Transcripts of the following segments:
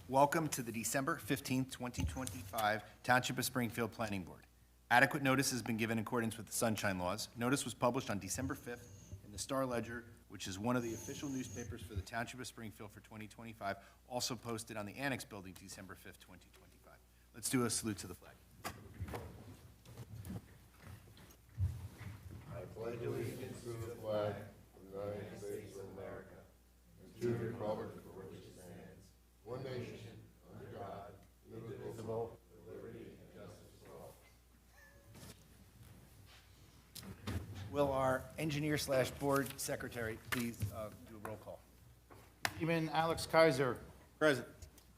Welcome to the December 15th, 2025 Township of Springfield Planning Board. Adequate notice has been given in accordance with the Sunshine Laws. Notice was published on December 5th in the Star Ledger, which is one of the official newspapers for the Township of Springfield for 2025, also posted on the Annex Building December 5th, 2025. Let's do a salute to the flag. I pledge allegiance to the flag of the United States of America and to the republic for which it stands, one nation, under God, indivisible, with liberty and justice for all. Will our engineer/board secretary please do a roll call? Chairman Alex Kaiser. Present.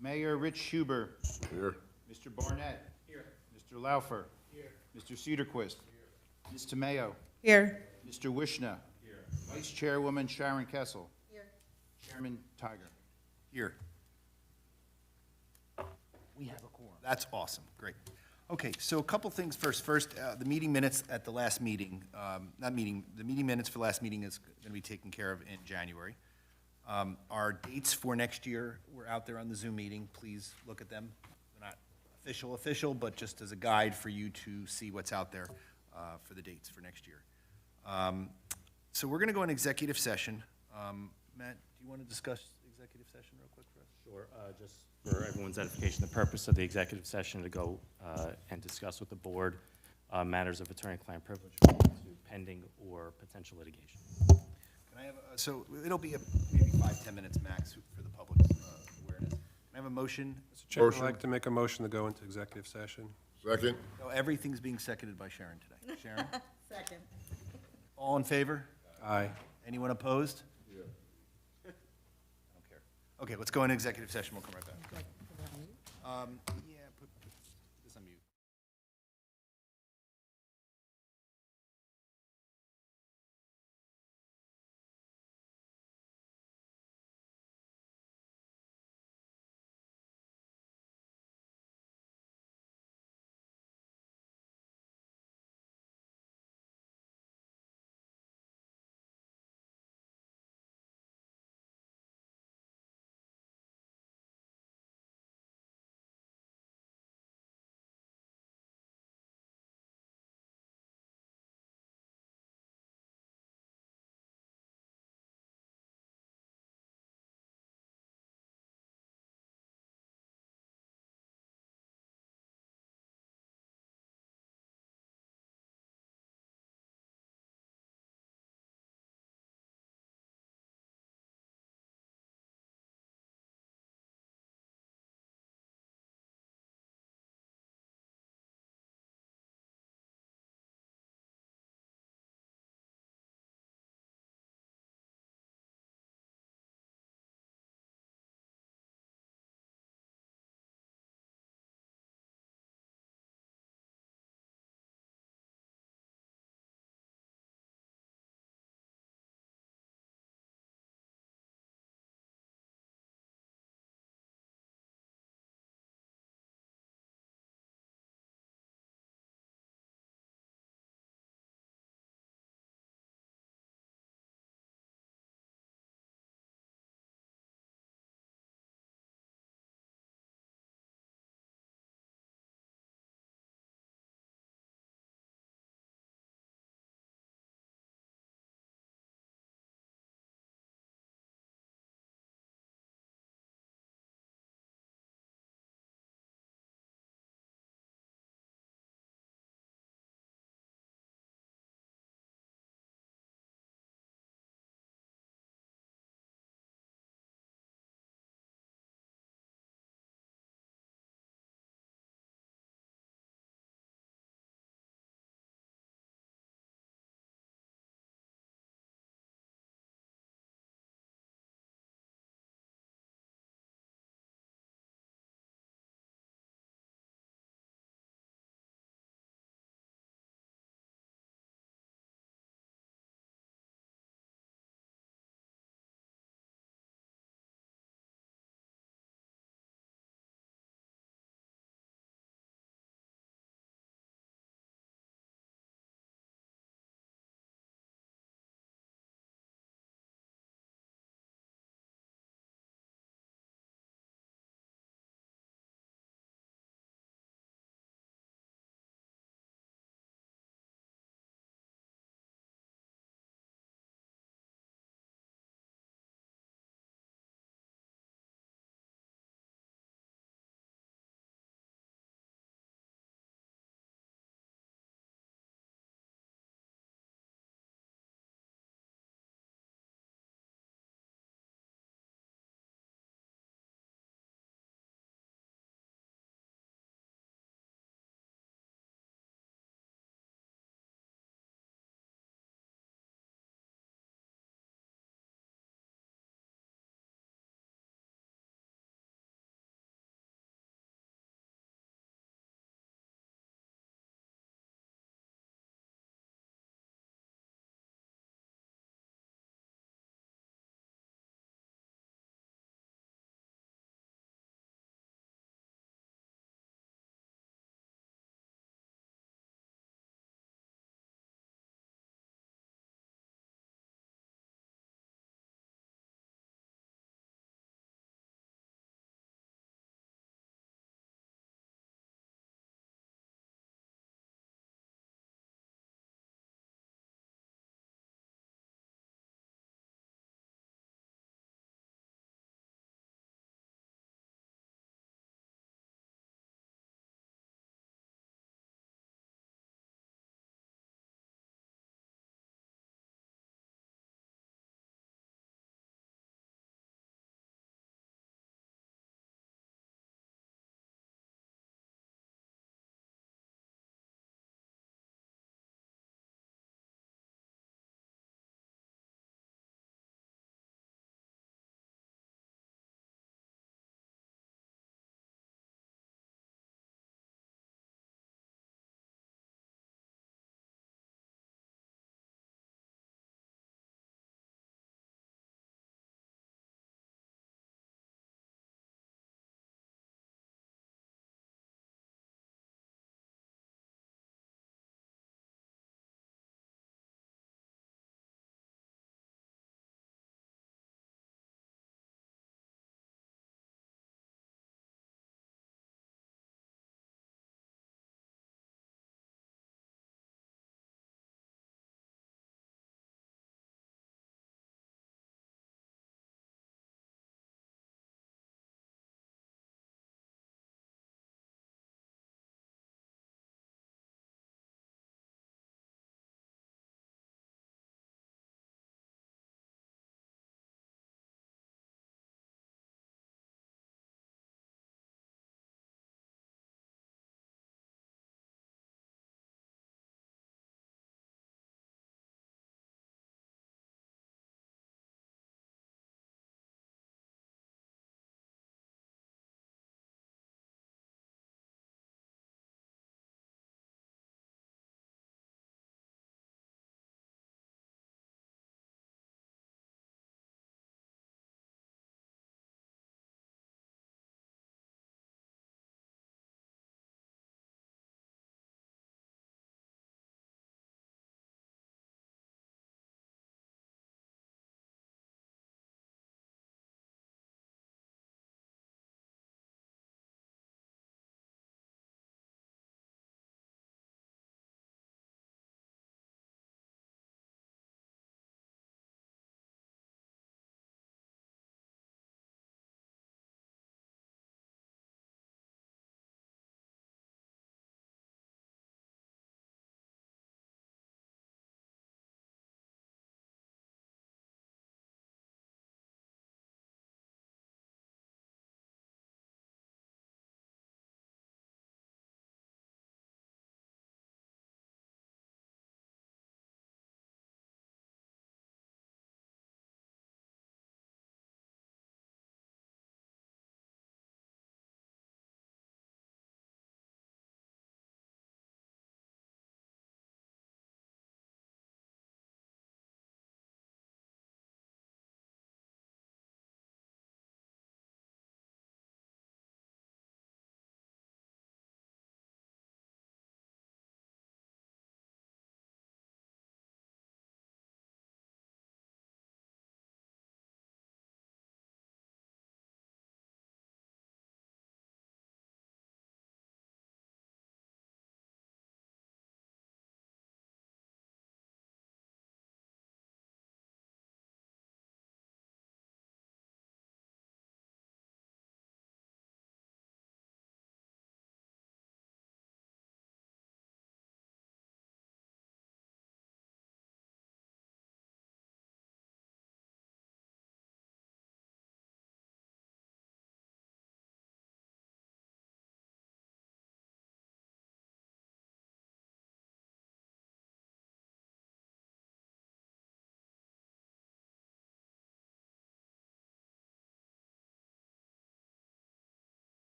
Mayor Rich Huber. Here. Mr. Barnett. Here. Mr. Laufer. Here. Mr. Cedarquist. Here. Ms. Tamayo. Here. Mr. Wishna. Here. Vice Chairwoman Sharon Kessel. Here. Chairman Tiger. Here. We have a quorum. That's awesome, great. Okay, so a couple things first. First, the meeting minutes at the last meeting, the meeting minutes for last meeting is going to be taken care of in January. Our dates for next year were out there on the Zoom meeting. Please look at them. They're not official, but just as a guide for you to see what's out there for the dates for next year. So we're going to go in executive session. Matt, do you want to discuss executive session real quick for us? Sure. Just for everyone's edification, the purpose of the executive session to go and discuss with the board matters of attorney-client privilege related to pending or potential litigation. Can I have, so it'll be maybe 5-10 minutes max for the public's awareness. Can I have a motion? Mr. Chairman, Motion. I'd like to make a motion to go into executive session. Second. No, everything's being seconded by Sharon today. Sharon? Second. All in favor? Aye. Anyone opposed? Yeah. I don't care. Okay, let's go into executive session. We'll come right back. Yeah, put this on mute.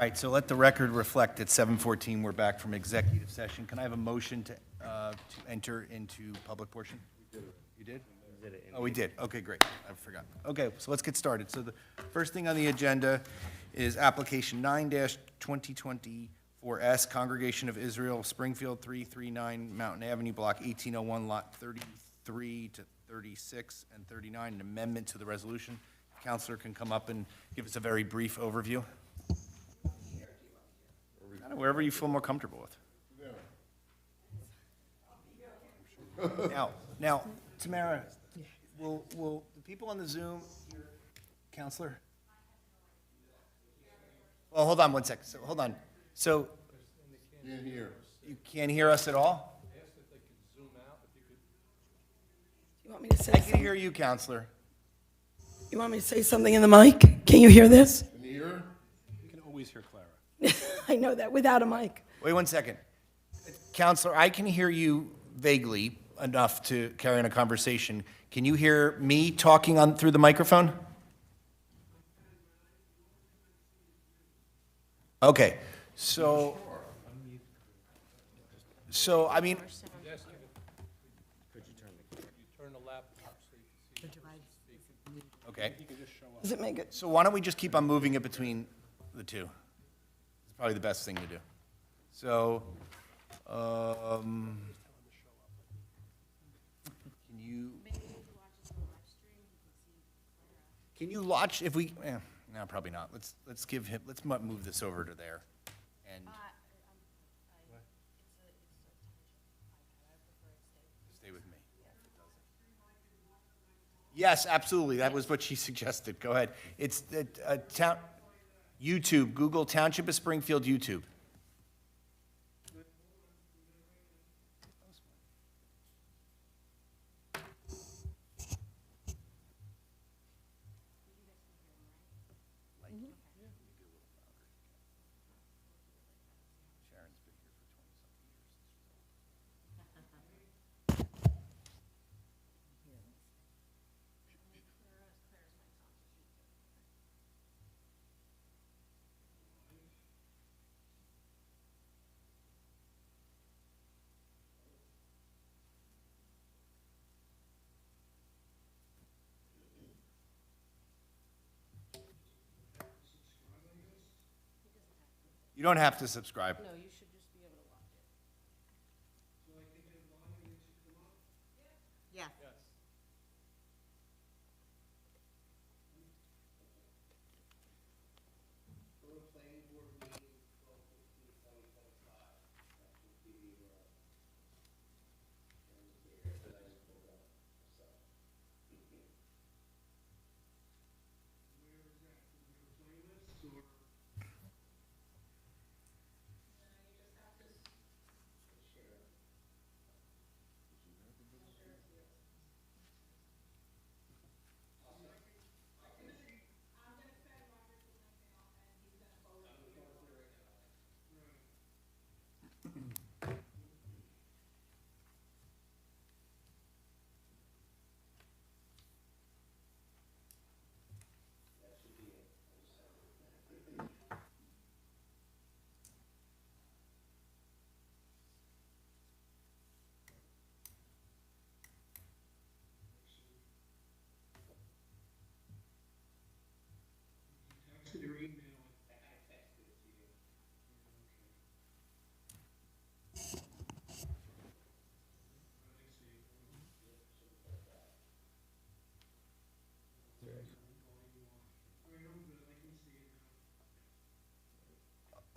right, so let the record reflect at 7:14, we're back from executive session. Can I have a motion to enter into public portion? You did? Oh, we did. Okay, great. I forgot. Okay, so let's get started. So the first thing on the agenda is application 9-2024S, Congregation of Israel, Springfield, 339 Mountain Avenue, Block 1801, Lot 33 to 36 and 39, an amendment to the resolution. Counselor can come up and give us a very brief overview. Wherever you feel more comfortable with. Now, Tamara, will the people on the Zoom hear Counselor? Well, hold on one second. So, hold on. So, In here. you can't hear us at all? You want me to say I can something? hear you, Counselor. You want me to say something in the mic? Can you hear this? In here? You can always hear Clara. I know that, without a mic. Wait 1 second. Counselor, I can hear you vaguely enough to carry on a conversation. Can you hear me talking on through the microphone? Okay, so I mean, okay. Does it make it? So why don't we just keep on moving it between the two? It's probably the best thing to do. So, can you watch, if we, no, probably not. Let's give him, let's move this over to there. And stay with me. Yes, absolutely. That was what she suggested. Go ahead. It's the town, YouTube, Google Township of Springfield YouTube. You don't have to subscribe. No, you should just be able to watch it. Yeah.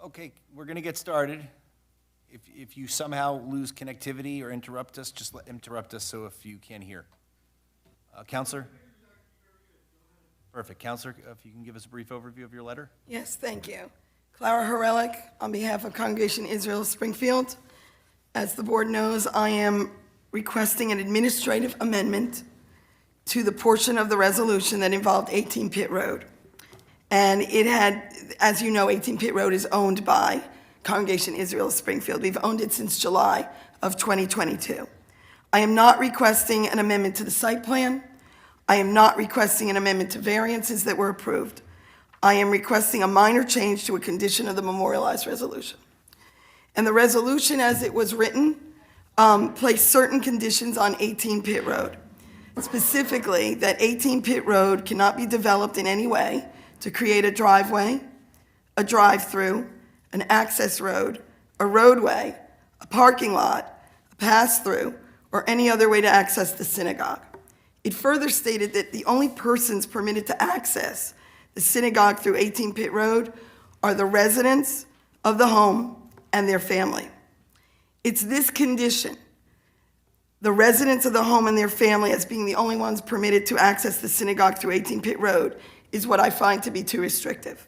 Okay, we're going to get started. If you somehow lose connectivity or interrupt us, just interrupt us so if you can't hear. Counselor? Perfect. Counselor, if you can give us a brief overview of your letter? Yes, thank you. Clara Horelik, on behalf of Congregation Israel Springfield. As the board knows, I am requesting an administrative amendment to the portion of the resolution that involved 18 Pitt Road. And it had, as you know, 18 Pitt Road is owned by Congregation Israel Springfield. We've owned it since July of 2022. I am not requesting an amendment to the site plan. I am not requesting an amendment to variances that were approved. I am requesting a minor change to a condition of the memorialized resolution. And the resolution, as it was written, placed certain conditions on 18 Pitt Road. Specifically, that 18 Pitt Road cannot be developed in any way to create a driveway, a drive-through, an access road, a roadway, a parking lot, a pass-through, or any other way to access the synagogue. It further stated that the only persons permitted to access the synagogue through 18 Pitt Road are the residents of the home and their family. It's this condition, the residents of the home and their family as being the only ones permitted to access the synagogue through 18 Pitt Road, is what I find to be too restrictive.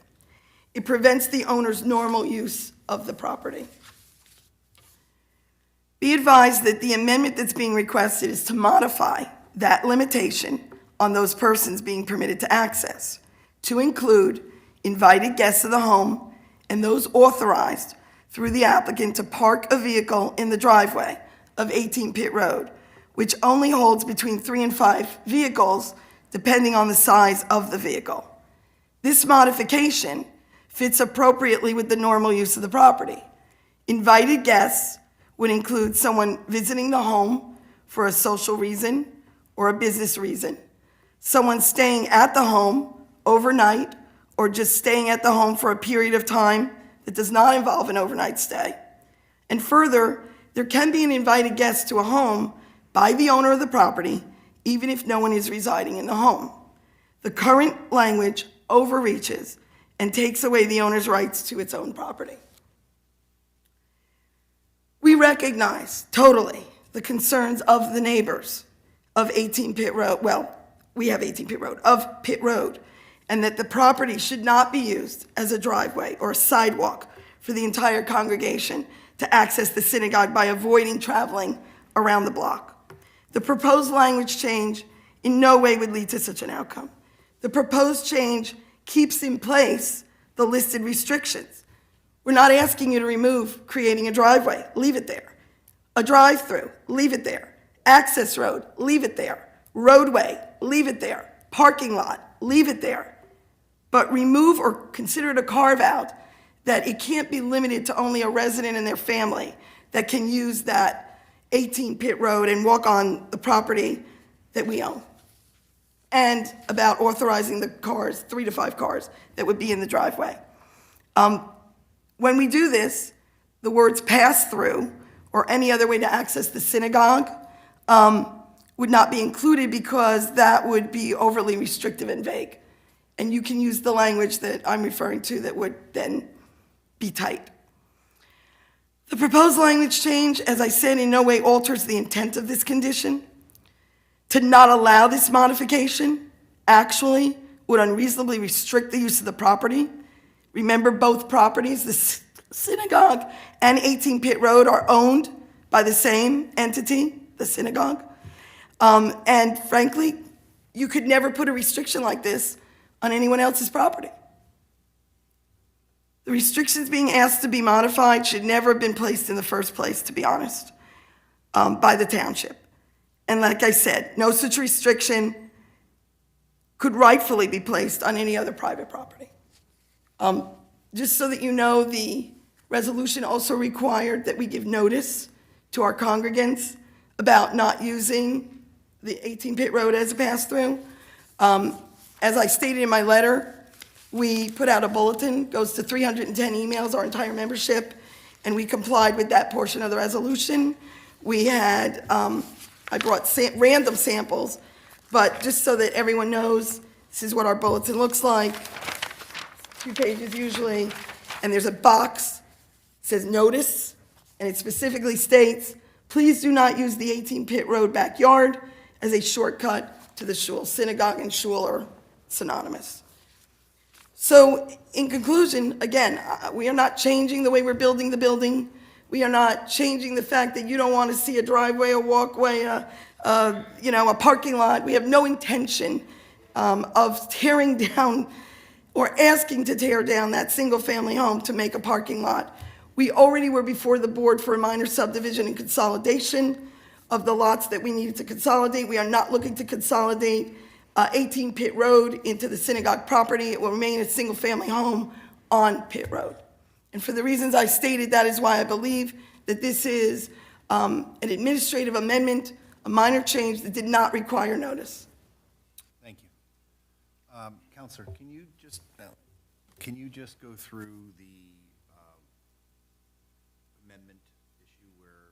It prevents the owner's normal use of the property. Be advised that the amendment that's being requested is to modify that limitation on those persons being permitted to access to include invited guests of the home and those authorized through the applicant to park a vehicle in the driveway of 18 Pitt Road, which only holds between 3 and 5 vehicles, depending on the size of the vehicle. This modification fits appropriately with the normal use of the property. Invited guests would include someone visiting the home for a social reason or a business reason, someone staying at the home overnight or just staying at the home for a period of time that does not involve an overnight stay. And further, there can be an invited guest to a home by the owner of the property, even if no one is residing in the home. The current language overreaches and takes away the owner's rights to its own property. We recognize totally the concerns of the neighbors of 18 Pitt Road, well, we have 18 Pitt Road, of Pitt Road, and that the property should not be used as a driveway or a sidewalk for the entire congregation to access the synagogue by avoiding traveling around the block. The proposed language change in no way would lead to such an outcome. The proposed change keeps in place the listed restrictions. We're not asking you to remove creating a driveway, leave it there. A drive-through, leave it there. Access road, leave it there. Roadway, leave it there. Parking lot, leave it there. But remove or consider it a carve-out that it can't be limited to only a resident and their family that can use that 18 Pitt Road and walk on the property that we own. And about authorizing the cars, 3 to 5 cars, that would be in the driveway. When we do this, the words pass through or any other way to access the synagogue would not be included because that would be overly restrictive and vague. And you can use the language that I'm referring to that would then be tight. The proposed language change, as I said, in no way alters the intent of this condition. To not allow this modification actually would unreasonably restrict the use of the property. Remember, both properties, the synagogue and 18 Pitt Road, are owned by the same entity, the synagogue. And frankly, you could never put a restriction like this on anyone else's property. The restrictions being asked to be modified should never have been placed in the first place, to be honest, by the township. And like I said, no such restriction could rightfully be placed on any other private property. Just so that you know, the resolution also required that we give notice to our congregants about not using the 18 Pitt Road as a pass-through. As I stated in my letter, we put out a bulletin, goes to 310 emails, our entire membership, and we complied with that portion of the resolution. We had, I brought random samples, but just so that everyone knows, this is what our bulletin looks like. 2 pages usually, and there's a box, it says notice, and it specifically states, please do not use the 18 Pitt Road backyard as a shortcut to the shul. Synagogue and shul are synonymous. So in conclusion, again, we are not changing the way we're building the building. We are not changing the fact that you don't want to see a driveway, a walkway, a parking lot. We have no intention of tearing down or asking to tear down that single-family home to make a parking lot. We already were before the board for a minor subdivision and consolidation of the lots that we needed to consolidate. We are not looking to consolidate 18 Pitt Road into the synagogue property. It will remain a single-family home on Pitt Road. And for the reasons I stated, that is why I believe that this is an administrative amendment, a minor change that did not require notice. Thank you. Counselor, can you just go through the amendment issue where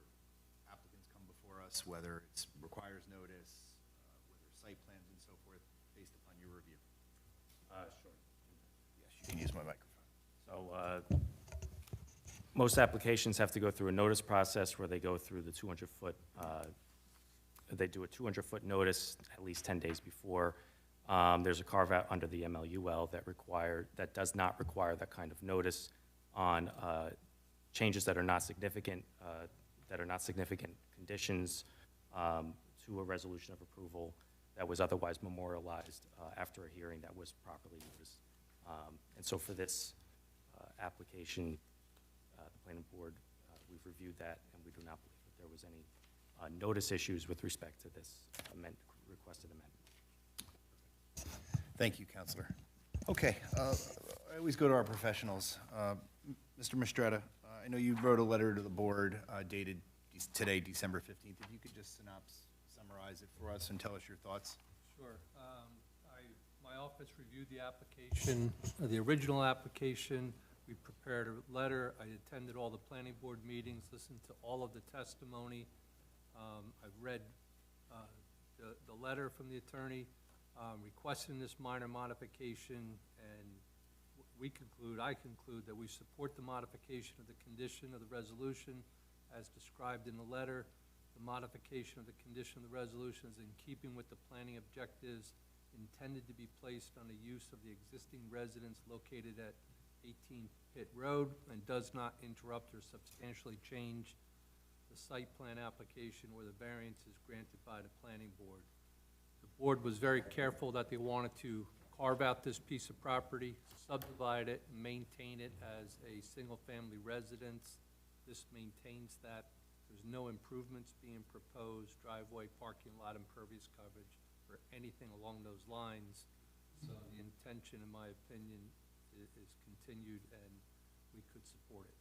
applicants come before us, whether it requires notice, whether site plans and so forth, based upon your review? Sure. Yes, you can use my microphone. So, most applications have to go through a notice process where they go through the 200-foot, they do a 200-foot notice at least 10 days before. There's a carve-out under the MLUL that does not require that kind of notice on changes that are not significant conditions to a resolution of approval that was otherwise memorialized after a hearing that was properly noticed. And so for this application, the planning board, we've reviewed that, and we do not believe that there was any notice issues with respect to this requested amendment. Thank you, Counselor. Okay, I always go to our professionals. Mr. Mistretta, I know you wrote a letter to the board dated today, December 15th. If you could just summarize it for us and tell us your thoughts. Sure. My office reviewed the application, the original application. We prepared a letter. I attended all the planning board meetings, listened to all of the testimony. I've read the letter from the attorney requesting this minor modification, and I conclude that we support the modification of the condition of the resolution as described in the letter. The modification of the condition of the resolution is in keeping with the planning objectives intended to be placed on the use of the existing residence located at 18 Pitt Road and does not interrupt or substantially change the site plan application where the variance is granted by the planning board. The board was very careful that they wanted to carve out this piece of property, subdivide it, and maintain it as a single-family residence. This maintains that. There's no improvements being proposed, driveway, parking lot, impervious coverage, or anything along those lines. So the intention, in my opinion, is continued, and we could support it.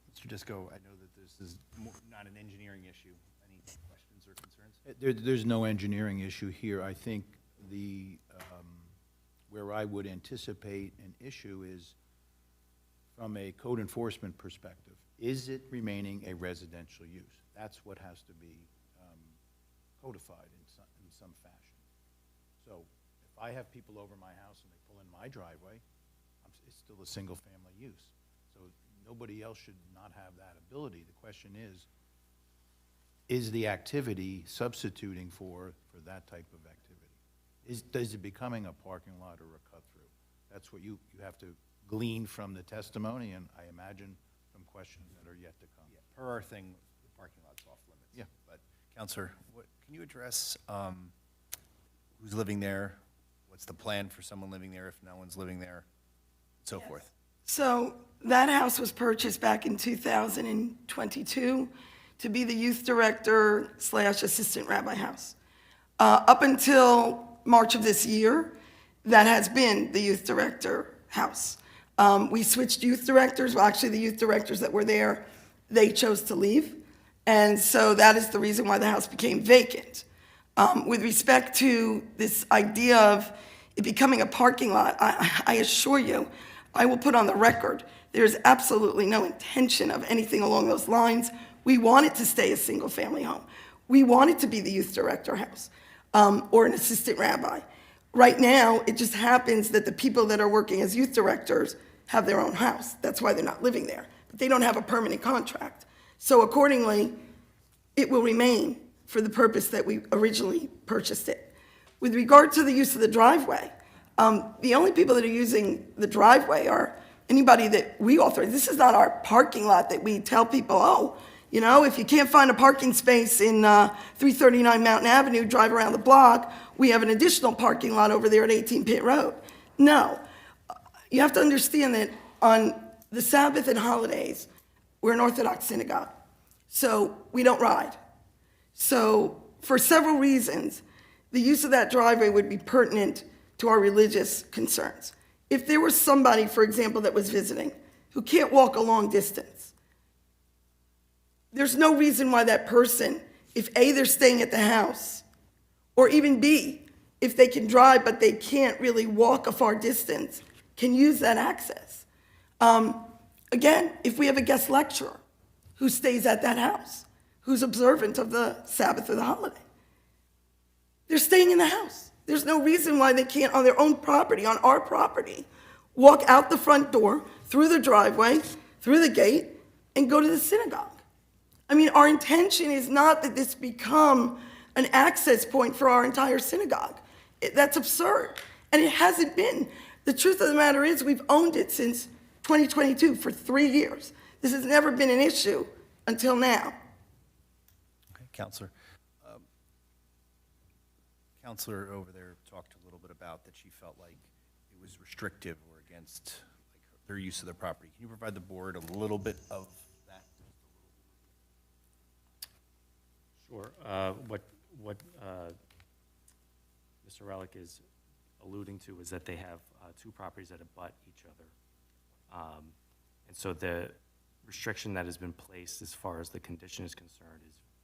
Mr. Disco, I know that this is not an engineering issue. Any questions or concerns? There's no engineering issue here. I think where I would anticipate an issue is from a code enforcement perspective. Is it remaining a residential use? That's what has to be codified in some fashion. So if I have people over my house and they pull in my driveway, it's still a single-family use. So nobody else should not have that ability. The question is the activity substituting for that type of activity? Is it becoming a parking lot or a cut-through? That's what you have to glean from the testimony, and I imagine from questions that are yet to come. Yeah, per our thing, the parking lot's off limits. Yeah. But, Counselor, can you address who's living there? What's the plan for someone living there if no one's living there? So forth. So that house was purchased back in 2022 to be the youth director / assistant rabbi house. Up until March of this year, that has been the youth director house. We switched youth directors. Well, actually, the youth directors that were there, they chose to leave. And so that is the reason why the house became vacant. With respect to this idea of it becoming a parking lot, I assure you, I will put on the record, there's absolutely no intention of anything along those lines. We want it to stay a single-family home. We want it to be the youth director house or an assistant rabbi. Right now, it just happens that the people that are working as youth directors have their own house. That's why they're not living there. But they don't have a permanent contract. So accordingly, it will remain for the purpose that we originally purchased it. With regard to the use of the driveway, the only people that are using the driveway are anybody that we authorize. This is not our parking lot that we tell people, oh, you know, if you can't find a parking space in 339 Mountain Avenue, drive around the block. We have an additional parking lot over there at 18 Pitt Road. No. You have to understand that on the Sabbath and holidays, we're an Orthodox synagogue. So we don't ride. So for several reasons, the use of that driveway would be pertinent to our religious concerns. If there was somebody, for example, that was visiting, who can't walk a long distance, there's no reason why that person, if A, they're staying at the house, or even B, if they can drive but they can't really walk a far distance, can use that access. Again, if we have a guest lecturer who stays at that house, who's observant of the Sabbath or the holiday, they're staying in the house. There's no reason why they can't, on their own property, on our property, walk out the front door, through the driveway, through the gate, and go to the synagogue. I mean, our intention is not that this become an access point for our entire synagogue. That's absurd, and it hasn't been. The truth of the matter is, we've owned it since 2022, for 3 years. This has never been an issue until now. Okay, Counselor. Counselor over there talked a little bit about that she felt like it was restrictive or against like their use of their property. Can you provide the board a little bit of that? Sure. What Mr. Relic is alluding to is that they have two properties that abut each other. And so the restriction that has been placed as far as the condition is concerned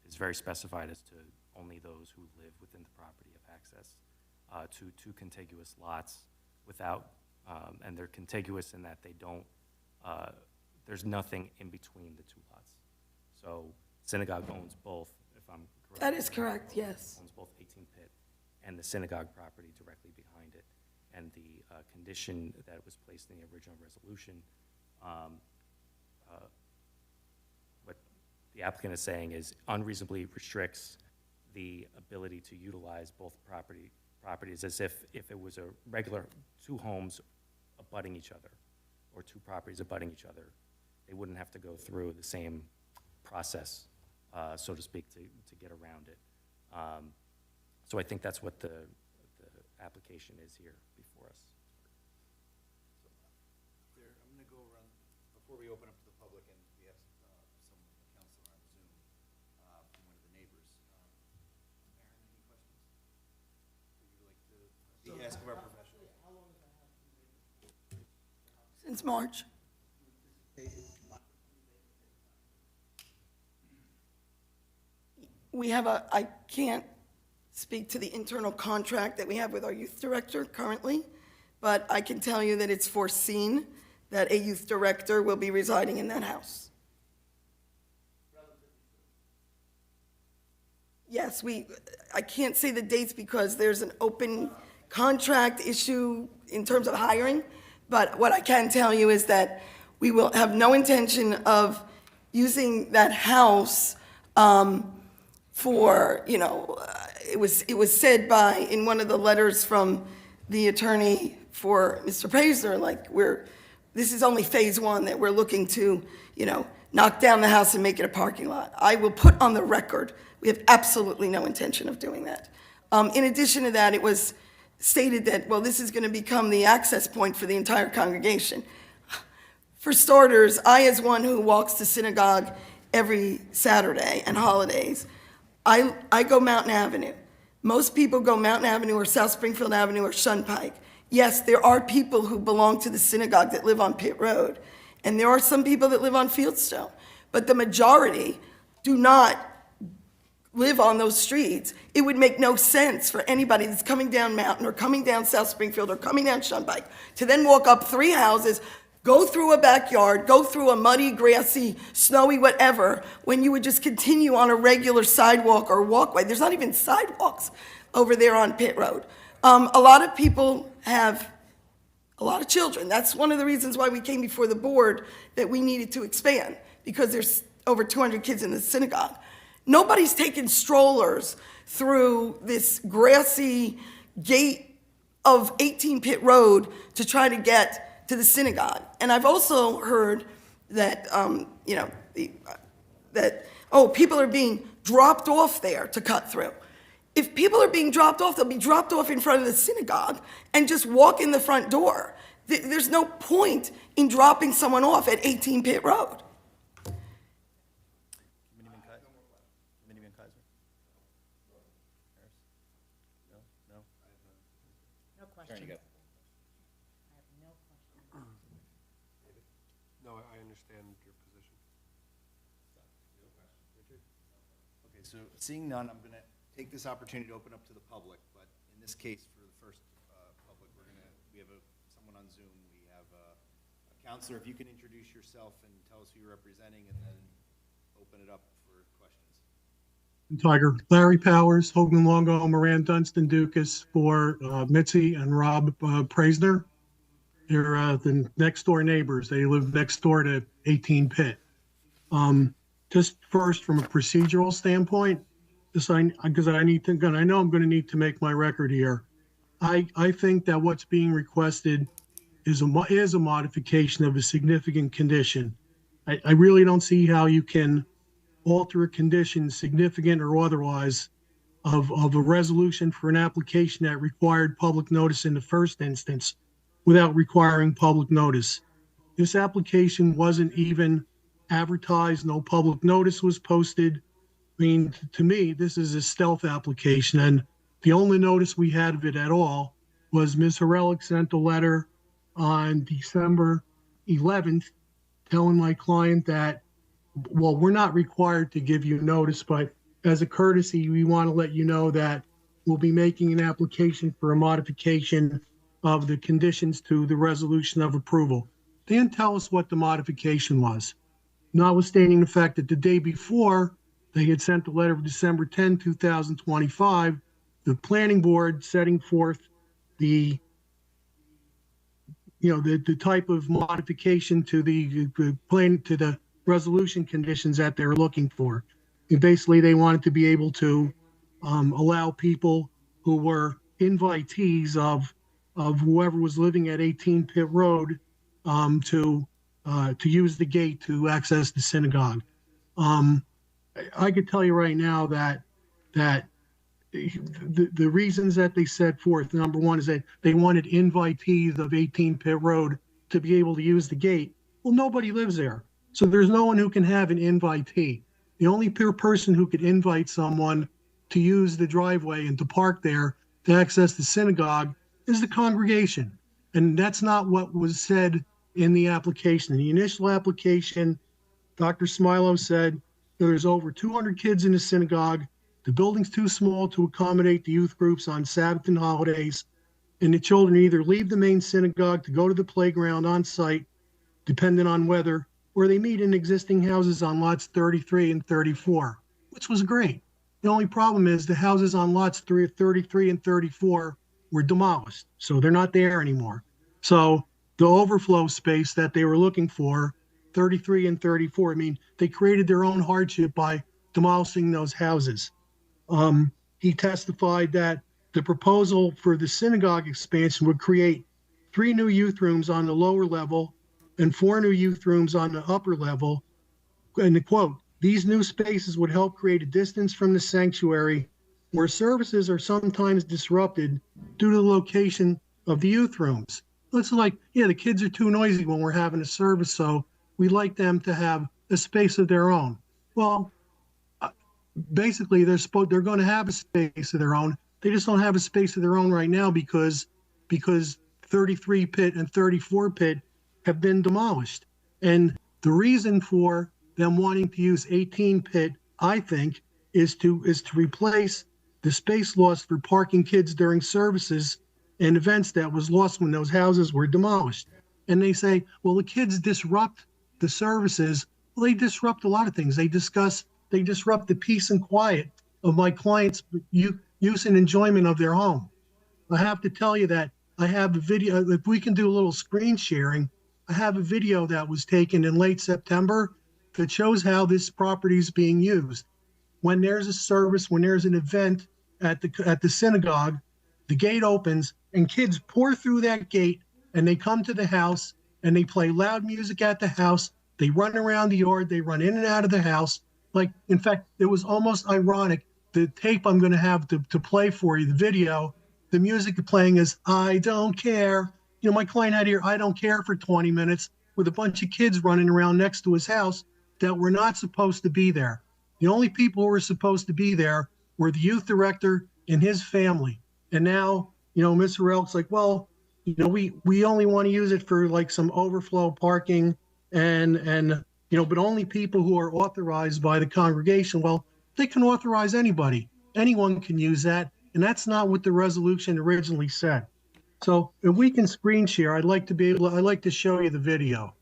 is very specified as to only those who live within the property have access to two contiguous lots without, and they're contiguous in that they don't, there's nothing in between the two lots. So synagogue owns both, if I'm correct. That is correct, yes. Owns both 18 Pitt and the synagogue property directly behind it. And the condition that was placed in the original resolution, what the applicant is saying is unreasonably restricts the ability to utilize both properties as if it was a regular two homes abutting each other or two properties abutting each other. They wouldn't have to go through the same process, so to speak, to get around it. So I think that's what the application is here before us. I'm going to go around, before we open up to the public, and we have some counselor on Zoom from one of the neighbors. Aaron, any questions? Would you like to ask of our professionals? Since March. We have I can't speak to the internal contract that we have with our youth director currently, but I can tell you that it's foreseen that a youth director will be residing in that house. Yes, I can't say the dates because there's an open contract issue in terms of hiring, but what I can tell you is that we will have no intention of using that house for, it was said in one of the letters from the attorney for Mr. Pazer, like this is only phase one, that we're looking to, knock down the house and make it a parking lot. I will put on the record, we have absolutely no intention of doing that. In addition to that, it was stated that, well, this is going to become the access point for the entire congregation. For starters, I, as one who walks to synagogue every Saturday and holidays, I go Mountain Avenue. Most people go Mountain Avenue or South Springfield Avenue or Shunpike. Yes, there are people who belong to the synagogue that live on Pitt Road, and there are some people that live on Fieldstone, but the majority do not live on those streets. It would make no sense for anybody that's coming down Mountain or coming down South Springfield or coming down Shunpike to then walk up 3 houses, go through a backyard, go through a muddy, grassy, snowy, whatever, when you would just continue on a regular sidewalk or walkway. There's not even sidewalks over there on Pitt Road. A lot of people have a lot of children. That's one of the reasons why we came before the board that we needed to expand, because there's over 200 kids in the synagogue. Nobody's taking strollers through this grassy gate of 18 Pitt Road to try to get to the synagogue. And I've also heard that, people are being dropped off there to cut through. If people are being dropped off, they'll be dropped off in front of the synagogue and just walk in the front door. There's no point in dropping someone off at 18 Pitt Road. Committeeman Kaiser? question. No, I understand your position. Okay, so seeing none, I'm going to take this opportunity to open up to the public, but in this case, for the first public, we have someone on Zoom. We have a counselor. If you can introduce yourself and tell us who you're representing, and then open it up for questions. Tiger. Larry Powers, Hogan Longo, Moran Dunstan Dukas for Mitzi and Rob Praisner. They're the next door neighbors. They live next door to 18 Pitt. Just first, from a procedural standpoint, because I know I'm going to need to make my record here. I think that what's being requested is a modification of a significant condition. I really don't see how you can alter a condition, significant or otherwise, of a resolution for an application that required public notice in the first instance without requiring public notice. This application wasn't even advertised, no public notice was posted. I mean, to me, this is a stealth application, and the only notice we had of it at all was Ms. Horelik sent a letter on December 11th telling my client that, well, we're not required to give you notice, but as a courtesy, we want to let you know that we'll be making an application for a modification of the conditions to the resolution of approval. They didn't tell us what the modification was, notwithstanding the fact that the day before, they had sent a letter of December 10, 2025, the planning board setting forth the type of modification to the plan, to the resolution conditions that they're looking for. And basically, they wanted to be able to allow people who were invitees of whoever was living at 18 Pitt Road to use the gate to access the synagogue. I could tell you right now that the reasons that they set forth, number one, is that they wanted invitees of 18 Pitt Road to be able to use the gate. Well, nobody lives there. So there's no one who can have an invitee. The only person who could invite someone to use the driveway and to park there to access the synagogue is the congregation. And that's not what was said in the application. In the initial application, Dr. Smilo said there's over 200 kids in the synagogue. The building's too small to accommodate the youth groups on Sabbath and holidays. And the children either leave the main synagogue to go to the playground on site, depending on weather, or they meet in existing houses on lots 33 and 34, which was great. The only problem is the houses on lots 33 and 34 were demolished, so they're not there anymore. So the overflow space that they were looking for, 33 and 34, I mean, they created their own hardship by demolishing those houses. He testified that the proposal for the synagogue expansion would create 3 new youth rooms on the lower level and 4 new youth rooms on the upper level. And the quote, these new spaces would help create a distance from the sanctuary where services are sometimes disrupted due to the location of the youth rooms. It's like, yeah, the kids are too noisy when we're having a service, so we like them to have a space of their own. Well, basically, they're going to have a space of their own. They just don't have a space of their own right now because 33 Pitt and 34 Pitt have been demolished. And the reason for them wanting to use 18 Pitt, I think, is to replace the space lost for parking kids during services and events that was lost when those houses were demolished. And they say, well, the kids disrupt the services. Well, they disrupt a lot of things. They disrupt the peace and quiet of my clients' use and enjoyment of their home. I have to tell you that I have a video, if we can do a little screen sharing, I have a video that was taken in late September that shows how this property is being used. When there's a service, when there's an event at the synagogue, the gate opens and kids pour through that gate and they come to the house and they play loud music at the house. They run around the yard, they run in and out of the house. Like, in fact, it was almost ironic. The tape I'm going to have to play for you, the video, the music playing is I Don't Care. You know, my client had here, I Don't Care for 20 minutes with a bunch of kids running around next to his house that were not supposed to be there. The only people who were supposed to be there were the youth director and his family. And now, Mr. Relk's like, well, we only want to use it for like some overflow parking and, but only people who are authorized by the congregation. Well, they can authorize anybody. Anyone can use that. And that's not what the resolution originally said. So if we can screen share, I'd like to show you the video.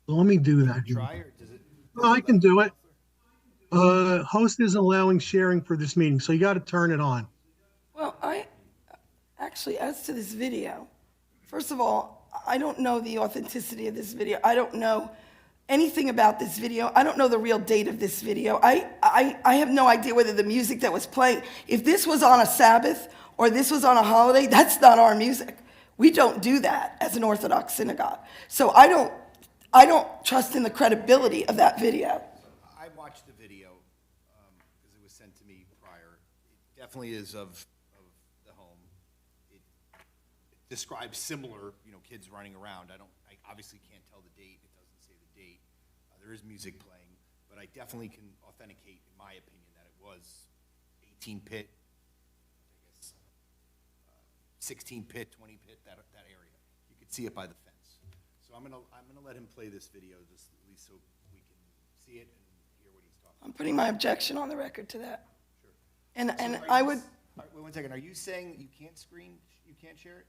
Let me do that. Try, or does it? Oh, I can do it. Host isn't allowing sharing for this meeting, so you got to turn it on. Well, actually, as to this video, first of all, I don't know the authenticity of this video. I don't know anything about this video. I don't know the real date of this video. I have no idea whether the music that was playing, if this was on a Sabbath or this was on a holiday, that's not our music. We don't do that as an Orthodox synagogue. So I don't trust in the credibility of that video. I watched the video, because it was sent to me prior. It definitely is of the home. It describes similar, kids running around. I obviously can't tell the date. It doesn't say the date. There is music playing, but I definitely can authenticate, in my opinion, that it was 18 pit, I guess, 16 pit, 20 pit, that area. You could see it by the fence. So I'm gonna let him play this video, just at least so we can see it and hear what he's talking about. I'm putting my objection on the record to that. Sure. And So I would, wait 1 second. Are you saying you can't you can't share it?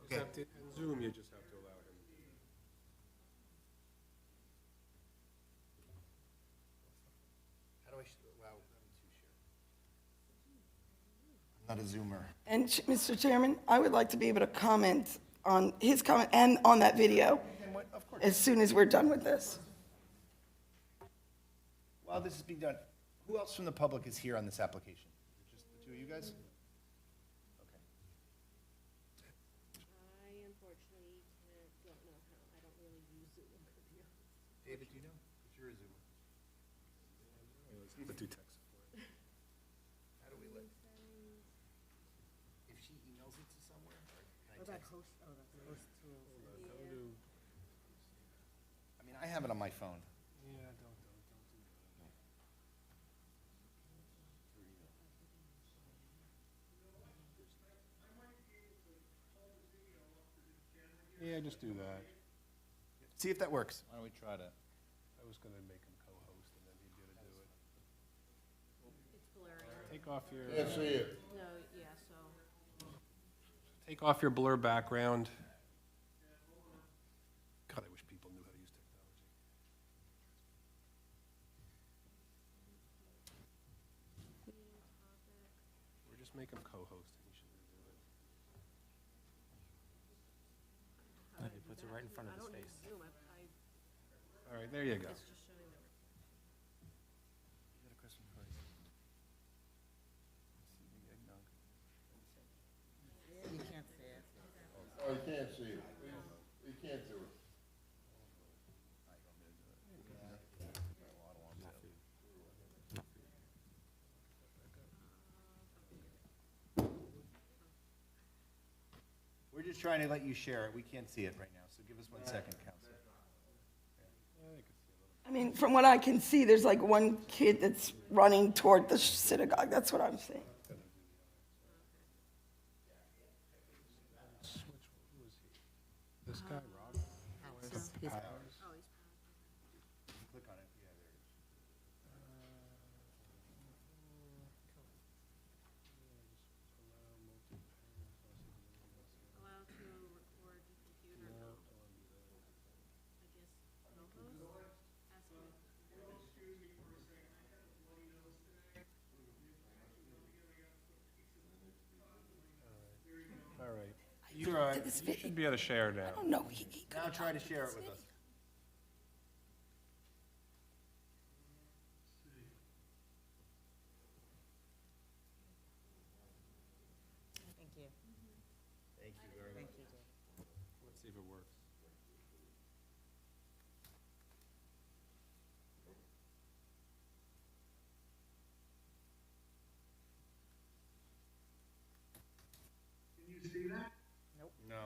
You just have to, in Zoom, you just have to allow him. How do I allow him to share? I'm not a Zoomer. and Mr. Chairman, I would like to be able to comment on his comment and on that video Of course. as soon as we're done with this. While this is being done, who else from the public is here on this application? Just the two of you guys? Okay. I unfortunately don't know how, I don't really use Zoom, to be honest. David, do you know? Because you're a Zoomer. The two texts. How do we let? If she emails it to somewhere, or can I text? I mean, I have it on my phone. Yeah, don't do that. Yeah, just do that. See if that works. Why don't we try that? I was gonna make him co-host and then he'd be able to do it. It's blurry. Take off your, Can't see it. No, yeah, so, take off your blur background. God, I wish people knew how to use technology. Or just make him co-host and he should do it. He puts it right in front of I his don't use face. Zoom, All right, there you go. it's just showing them. Oh, you can't see it. You can't do it. We're just trying to let you share it. We can't see it right now, so give us 1 second, Counselor. I mean, from what I can see, there's like one kid that's running toward the synagogue. That's what I'm seeing. This guy, Rob? Click on it. Yeah, there it is. Allow to record your computer, no. I guess, no host? Ask him. All right. This You video, should be able to share now. oh, no, he Now try to share it with us. Thank you very much. Let's see if it works. No.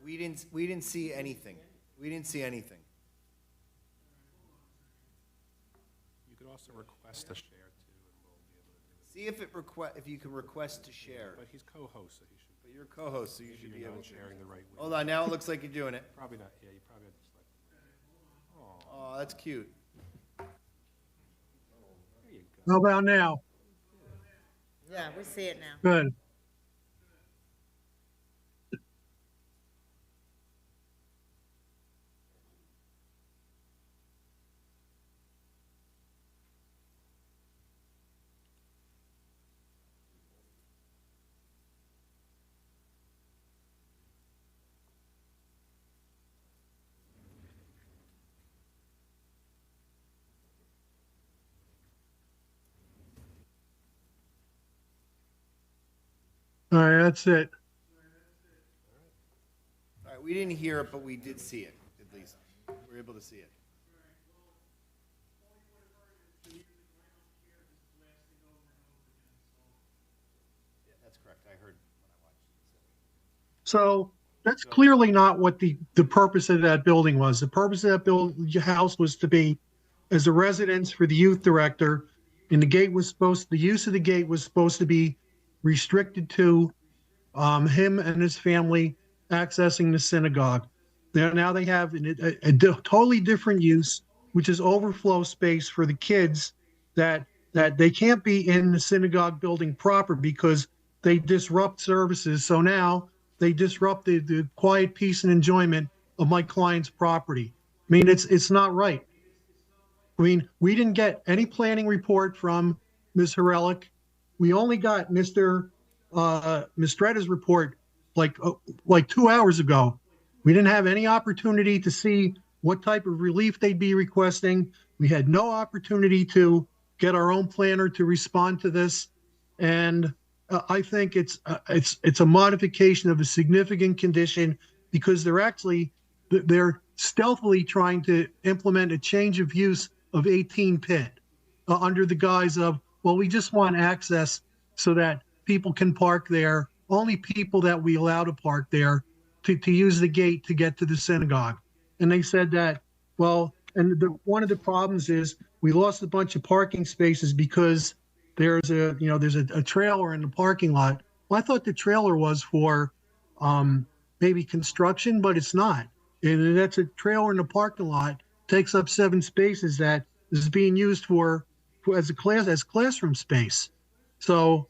We didn't see anything. We didn't see anything. You could also request a share too, and we'll be able to do it. See if you can request to share. But he's co-host, so he should, But you're a co-host, so you should be you're able not to. sharing the right way. Hold on, now it looks like you're doing it. Probably not, yeah, you probably have to select. Oh, that's cute. There you go. How about now? Yeah, we see it now. Good. All right, that's it. All right, we didn't hear it, but we did see it, at least. We were able to see it. Yeah, that's correct. I heard when I watched it. So that's clearly not what the purpose of that building was. The purpose of that house was to be as a residence for the youth director, and the use of the gate was supposed to be restricted to him and his family accessing the synagogue. Now they have a totally different use, which is overflow space for the kids that they can't be in the synagogue building proper because they disrupt services. So now they disrupt the quiet peace and enjoyment of my client's property. I mean, it's not right. I mean, we didn't get any planning report from Ms. Horelik. We only got Mr. Mistretta's report like 2 hours ago. We didn't have any opportunity to see what type of relief they'd be requesting. We had no opportunity to get our own planner to respond to this. And I think it's a modification of a significant condition because they're stealthily trying to implement a change of use of 18 Pitt under the guise of, well, we just want access so that people can park there, only people that we allow to park there to use the gate to get to the synagogue. And they said that, well, and one of the problems is we lost a bunch of parking spaces because there's a trailer in the parking lot. Well, I thought the trailer was for maybe construction, but it's not. And that's a trailer in the parking lot, takes up 7 spaces that is being used as classroom space. So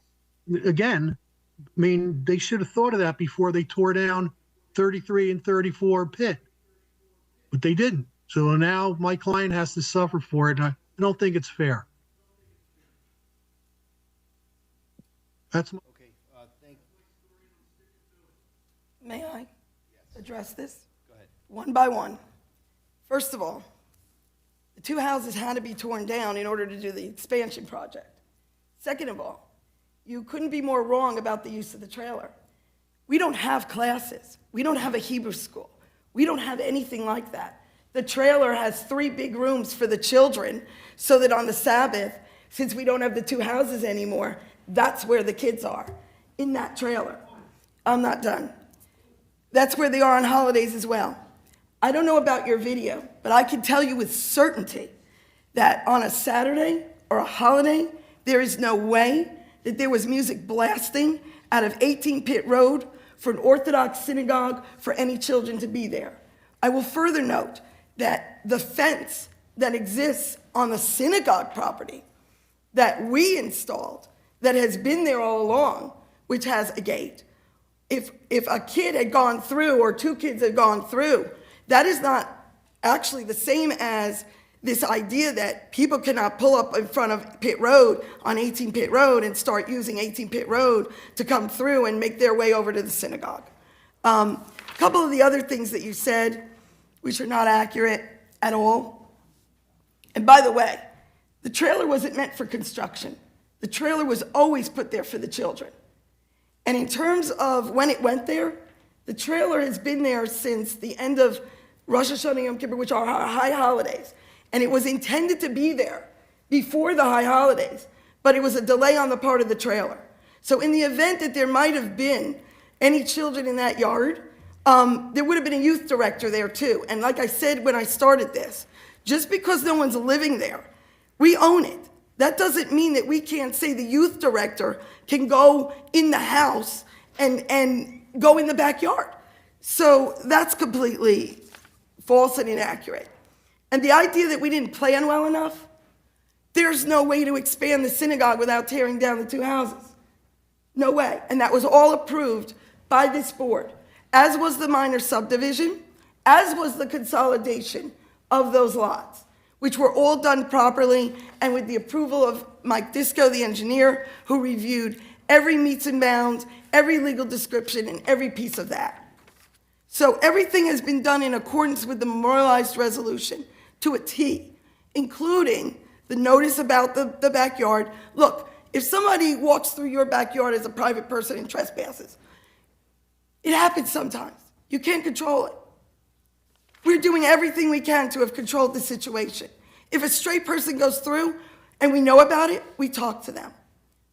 again, I mean, they should have thought of that before they tore down 33 and 34 Pitt, but they didn't. So now my client has to suffer for it. And I don't think it's fair. That's my. Okay, thank you. May I address this? Go ahead. One by one. First of all, the 2 houses had to be torn down in order to do the expansion project. Second of all, you couldn't be more wrong about the use of the trailer. We don't have classes. We don't have a Hebrew school. We don't have anything like that. The trailer has 3 big rooms for the children so that on the Sabbath, since we don't have the 2 houses anymore, that's where the kids are, in that trailer. I'm not done. That's where they are on holidays as well. I don't know about your video, but I can tell you with certainty that on a Saturday or a holiday, there is no way that there was music blasting out of 18 Pitt Road for an Orthodox synagogue for any children to be there. I will further note that the fence that exists on the synagogue property that we installed, that has been there all along, which has a gate, if a kid had gone through or 2 kids had gone through, that is not actually the same as this idea that people cannot pull up in front of Pitt Road on 18 Pitt Road and start using 18 Pitt Road to come through and make their way over to the synagogue. A couple of the other things that you said, which are not accurate at all. And by the way, the trailer wasn't meant for construction. The trailer was always put there for the children. And in terms of when it went there, the trailer has been there since the end of Rosh Hashanah and Yom Kippur, which are our high holidays. And it was intended to be there before the high holidays, but it was a delay on the part of the trailer. So in the event that there might have been any children in that yard, there would have been a youth director there too. And like I said when I started this, just because no one's living there, we own it. That doesn't mean that we can't say the youth director can go in the house and go in the backyard. So that's completely false and inaccurate. And the idea that we didn't plan well enough, there's no way to expand the synagogue without tearing down the two houses. No way. And that was all approved by this board, as was the minor subdivision, as was the consolidation of those lots, which were all done properly and with the approval of Mike Disco, the engineer, who reviewed every meets and bounds, every legal description, and every piece of that. So everything has been done in accordance with the memorialized resolution to a T, including the notice about the backyard. Look, if somebody walks through your backyard as a private person and trespasses, it happens sometimes. You can't control it. We're doing everything we can to have controlled the situation. If a stray person goes through and we know about it, we talk to them.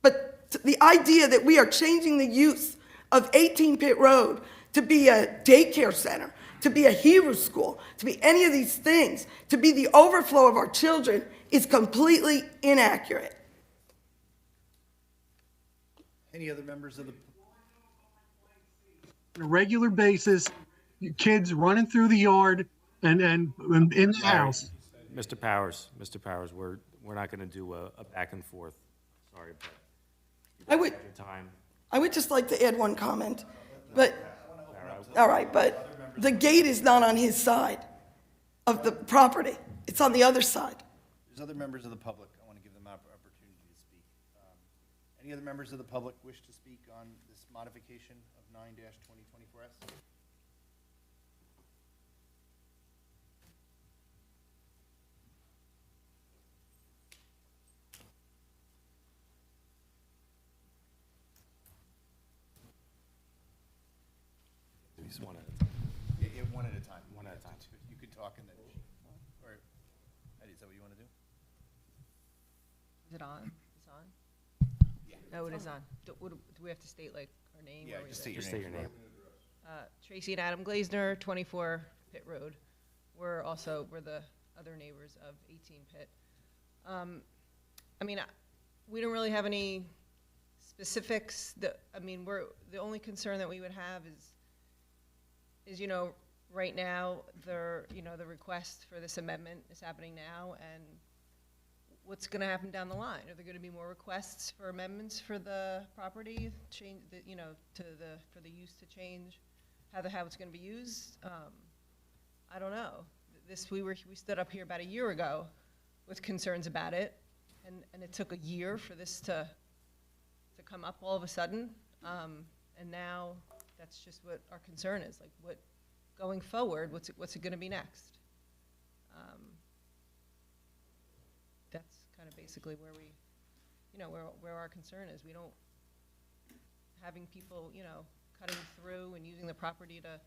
But the idea that we are changing the use of 18 Pitt Road to be a daycare center, to be a Hebrew school, to be any of these things, to be the overflow of our children is completely inaccurate. Any other members of the, On a regular basis, kids running through the yard and in the house. Mr. Powers, we're not going to do a back and forth. Sorry, but I would, your time. I would just like to add one comment, but, all right, but the gate is not on his side of the property. It's on the other side. there's other members of the public, I want to give them opportunity to speak. Any other members of the public wish to speak on this modification of 9-2024S? Just one at a time. Yeah, one at a time. One at a time. You could talk and then, or, Eddie, is that what you want to do? Is it on? It's on? Oh, it is on. Do we have to state like our name? Yeah, or just is state it- your Just name. state your name. Tracy and Adam Glazner, 24 Pitt Road. We're the other neighbors of 18 Pitt. I mean, we don't really have any specifics. The only concern that we would have is, right now, the request for this amendment is happening now, and what's gonna happen down the line? Are there gonna be more requests for amendments for the property, change, for the use to change, how it's gonna be used? I don't know. We stood up here about a year ago with concerns about it, and it took a year for this to come up all of a sudden. And now, that's just what our concern is, like, going forward, what's it gonna be next? That's kind of basically where where our concern is. We don't, having people, cutting through and using the property to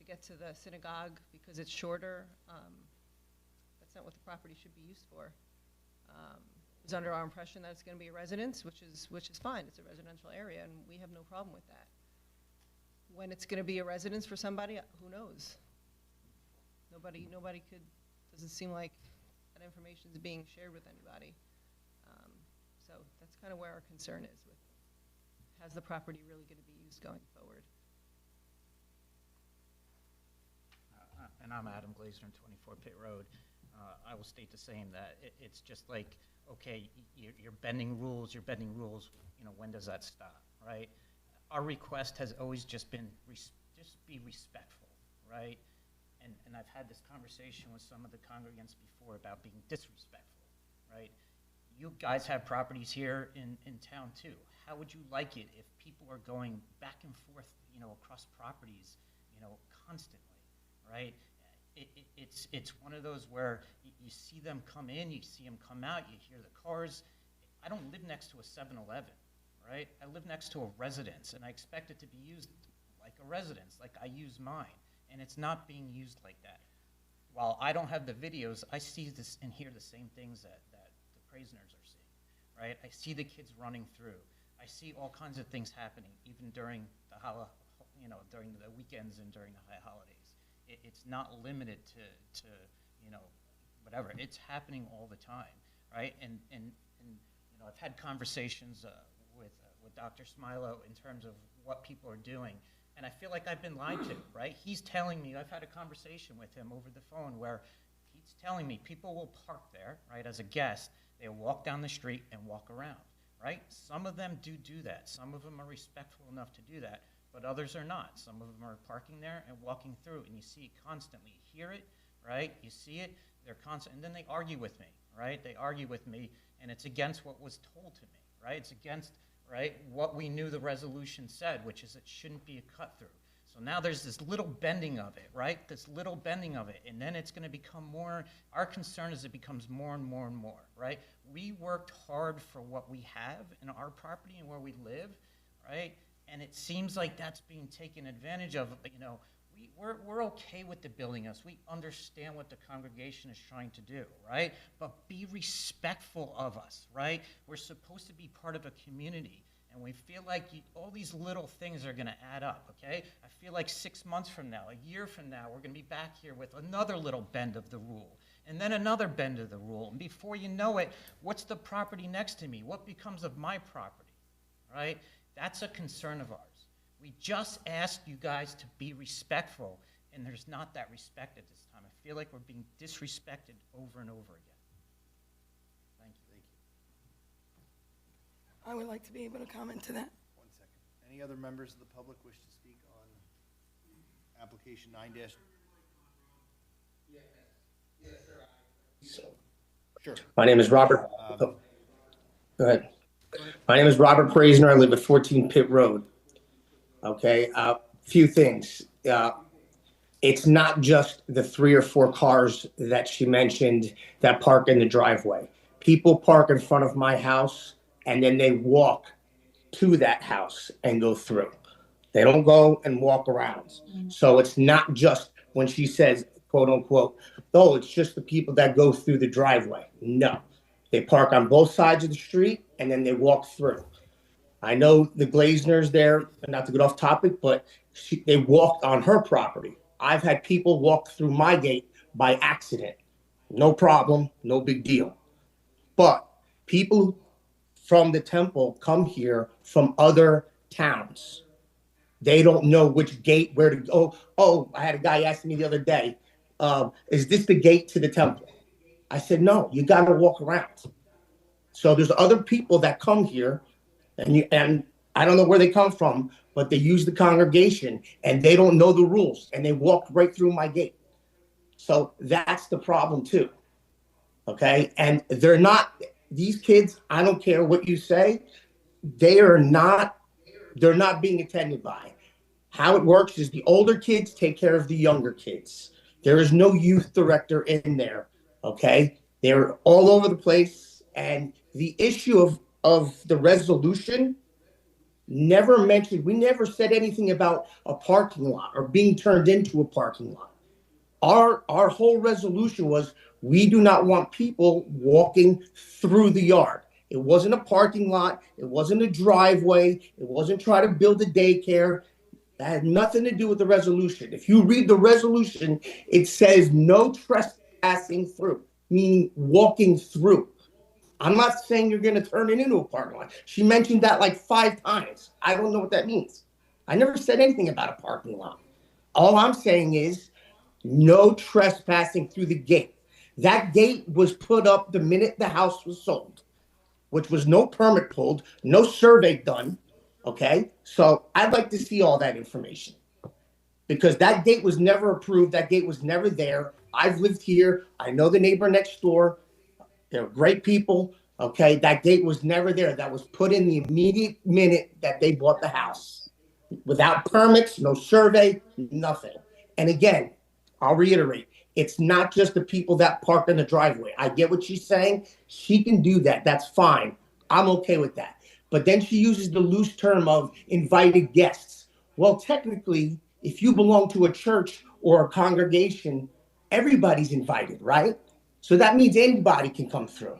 get to the synagogue because it's shorter, that's not what the property should be used for. It was under our impression that it's gonna be a residence, which is fine, it's a residential area, and we have no problem with that. When it's gonna be a residence for somebody, who knows? Nobody doesn't seem like that information is being shared with anybody. So that's kind of where our concern is with, how's the property really gonna be used going forward? And I'm Adam Glazner, 24 Pitt Road. I will state the same, that it's just like, okay, you're bending rules, when does that stop, right? Our request has always just been, just be respectful, right? And I've had this conversation with some of the congregants before about being disrespectful, right? You guys have properties here in town too. How would you like it if people are going back and forth, across properties, constantly, right? It's one of those where you see them come in, you see them come out, you hear the cars. I don't live next to a 7-Eleven, right? I live next to a residence, and I expect it to be used like a residence, like I use mine, and it's not being used like that. While I don't have the videos, I see this and hear the same things that the Praisners are seeing, right? I see the kids running through. I see all kinds of things happening, even during the during the weekends and during the high holidays. It's not limited to, whatever. It's happening all the time, right? And I've had conversations with Dr. Smilo in terms of what people are doing, and I feel like I've been lied to, right? He's telling me, I've had a conversation with him over the phone where he's telling me people will park there, right, as a guest. They'll walk down the street and walk around, right? Some of them do that. Some of them are respectful enough to do that, but others are not. Some of them are parking there and walking through, and you see it constantly. You hear it, right? You see it, they're constant, and then they argue with me, right? They argue with me, and it's against what was told to me, right? It's against, right, what we knew the resolution said, which is it shouldn't be a cut-through. So now there's this little bending of it, right? This little bending of it, and then it's going to become more, our concern is it becomes more and more and more, right? We worked hard for what we have in our property and where we live, right? And it seems like that's being taken advantage of. We're okay with the building us. We understand what the congregation is trying to do, right? But be respectful of us, right? We're supposed to be part of a community, and we feel like all these little things are going to add up, okay? I feel like 6 months from now, a year from now, we're going to be back here with another little bend of the rule, and then another bend of the rule. And before you know it, what's the property next to me? What becomes of my property, right? That's a concern of ours. We just asked you guys to be respectful, and there's not that respect at this time. I feel like we're being disrespected over and over again. Thank you. I would like to be able to comment to that. 1 second. Any other members of the public wish to speak on application 9-? Sure. My name is Robert. Go ahead. My name is Robert Praisner. I live at 14 Pitt Road. Okay, few things. It's not just the 3 or 4 cars that she mentioned that park in the driveway. People park in front of my house and then they walk to that house and go through. They don't go and walk around. So it's not just when she says, quote unquote, oh, it's just the people that go through the driveway. No, they park on both sides of the street and then they walk through. I know the Glazner's there, not to get off topic, but they walked on her property. I've had people walk through my gate by accident. No problem, no big deal. But people from the temple come here from other towns. They don't know which gate, where to go. Oh, I had a guy asking me the other day, is this the gate to the temple? I said, no, you got to walk around. So there's other people that come here, and I don't know where they come from, but they use the congregation, and they don't know the rules, and they walk right through my gate. So that's the problem too, okay? And they're not, these kids, I don't care what you say, they're not being attended by. How it works is the older kids take care of the younger kids. There is no youth director in there, okay? They're all over the place, and the issue of the resolution never mentioned, we never said anything about a parking lot or being turned into a parking lot. Our whole resolution was we do not want people walking through the yard. It wasn't a parking lot. It wasn't a driveway. It wasn't trying to build a daycare. That had nothing to do with the resolution. If you read the resolution, it says no trespassing through, meaning walking through. I'm not saying you're going to turn it into a parking lot. She mentioned that like 5 times. I don't know what that means. I never said anything about a parking lot. All I'm saying is no trespassing through the gate. That gate was put up the minute the house was sold, which was no permit pulled, no survey done, okay? So I'd like to see all that information because that gate was never approved. That gate was never there. I've lived here. I know the neighbor next door. They're great people, okay? That gate was never there. That was put in the immediate minute that they bought the house. Without permits, no survey, nothing. And again, I'll reiterate, it's not just the people that park in the driveway. I get what she's saying. She can do that. That's fine. I'm okay with that. But then she uses the loose term of invited guests. Well, technically, if you belong to a church or a congregation, everybody's invited, right? So that means anybody can come through.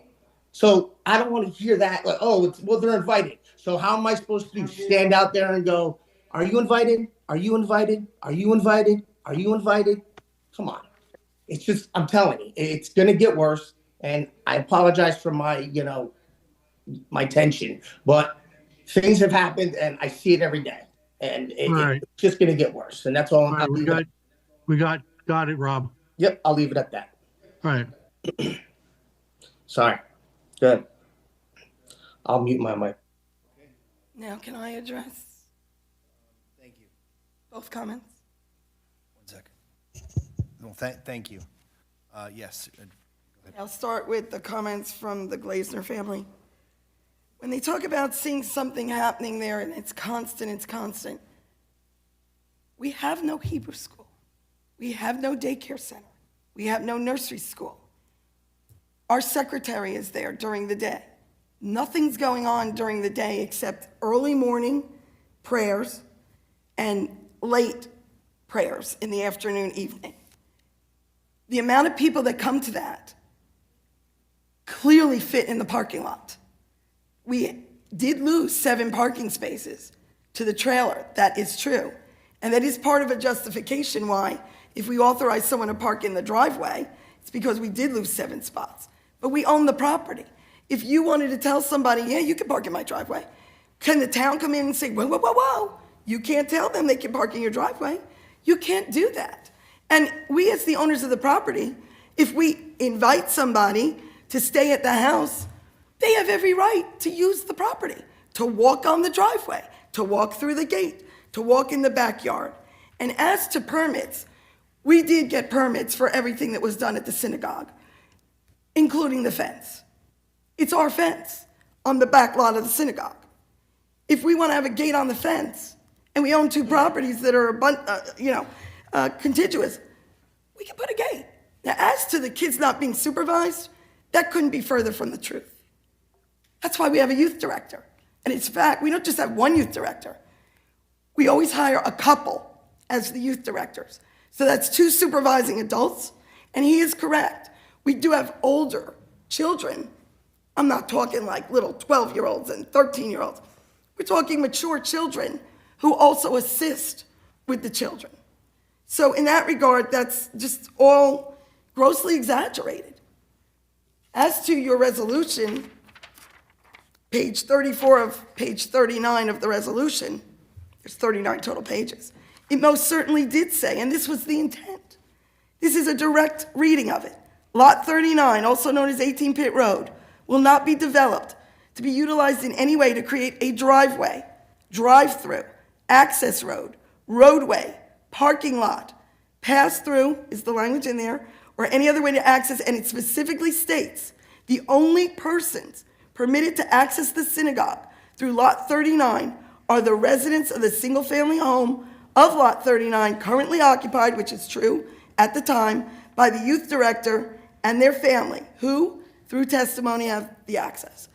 So I don't want to hear that, like, oh, well, they're invited. So how am I supposed to stand out there and go, are you invited? Are you invited? Are you invited? Are you invited? Come on. It's just, I'm telling you, it's gonna get worse. And I apologize for my, my tension, but things have happened and I see it every day. And Right. it's just gonna get worse. And that's all All right, I'm, we got it, Rob. yep, I'll leave it at that. All right. Sorry. Good. I'll mute my mic. Now, can I address Thank you. both comments? 1 second. Well, thank you. Yes. I'll start with the comments from the Glazner family. When they talk about seeing something happening there and it's constant, we have no Hebrew school. We have no daycare center. We have no nursery school. Our secretary is there during the day. Nothing's going on during the day except early morning prayers and late prayers in the afternoon, evening. The amount of people that come to that clearly fit in the parking lot. We did lose 7 parking spaces to the trailer. That is true. And that is part of a justification why, if we authorize someone to park in the driveway, it's because we did lose 7 spots. But we own the property. If you wanted to tell somebody, yeah, you can park in my driveway, can the town come in and say, whoa, whoa, whoa, whoa, you can't tell them they can park in your driveway? You can't do that. And we, as the owners of the property, if we invite somebody to stay at the house, they have every right to use the property, to walk on the driveway, to walk through the gate, to walk in the backyard. And as to permits, we did get permits for everything that was done at the synagogue, including the fence. It's our fence on the back lot of the synagogue. If we want to have a gate on the fence, and we own 2 properties that are, contiguous, we can put a gate. Now, as to the kids not being supervised, that couldn't be further from the truth. That's why we have a youth director. And it's fact, we don't just have one youth director. We always hire a couple as the youth directors. So that's 2 supervising adults, and he is correct. We do have older children. I'm not talking like little 12-year-olds and 13-year-olds. We're talking mature children who also assist with the children. So in that regard, that's just all grossly exaggerated. As to your resolution, page 34 of page 39 of the resolution, there's 39 total pages, it most certainly did say, and this was the intent. This is a direct reading of it. Lot 39, also known as 18 Pit Road, will not be developed to be utilized in any way to create a driveway, drive-through, access road, roadway, parking lot, pass-through, is the language in there, or any other way to access, and it specifically states the only persons permitted to access the synagogue through Lot 39 are the residents of the single-family home of Lot 39 currently occupied, which is true at the time, by the youth director and their family, who, through testimony, have the access.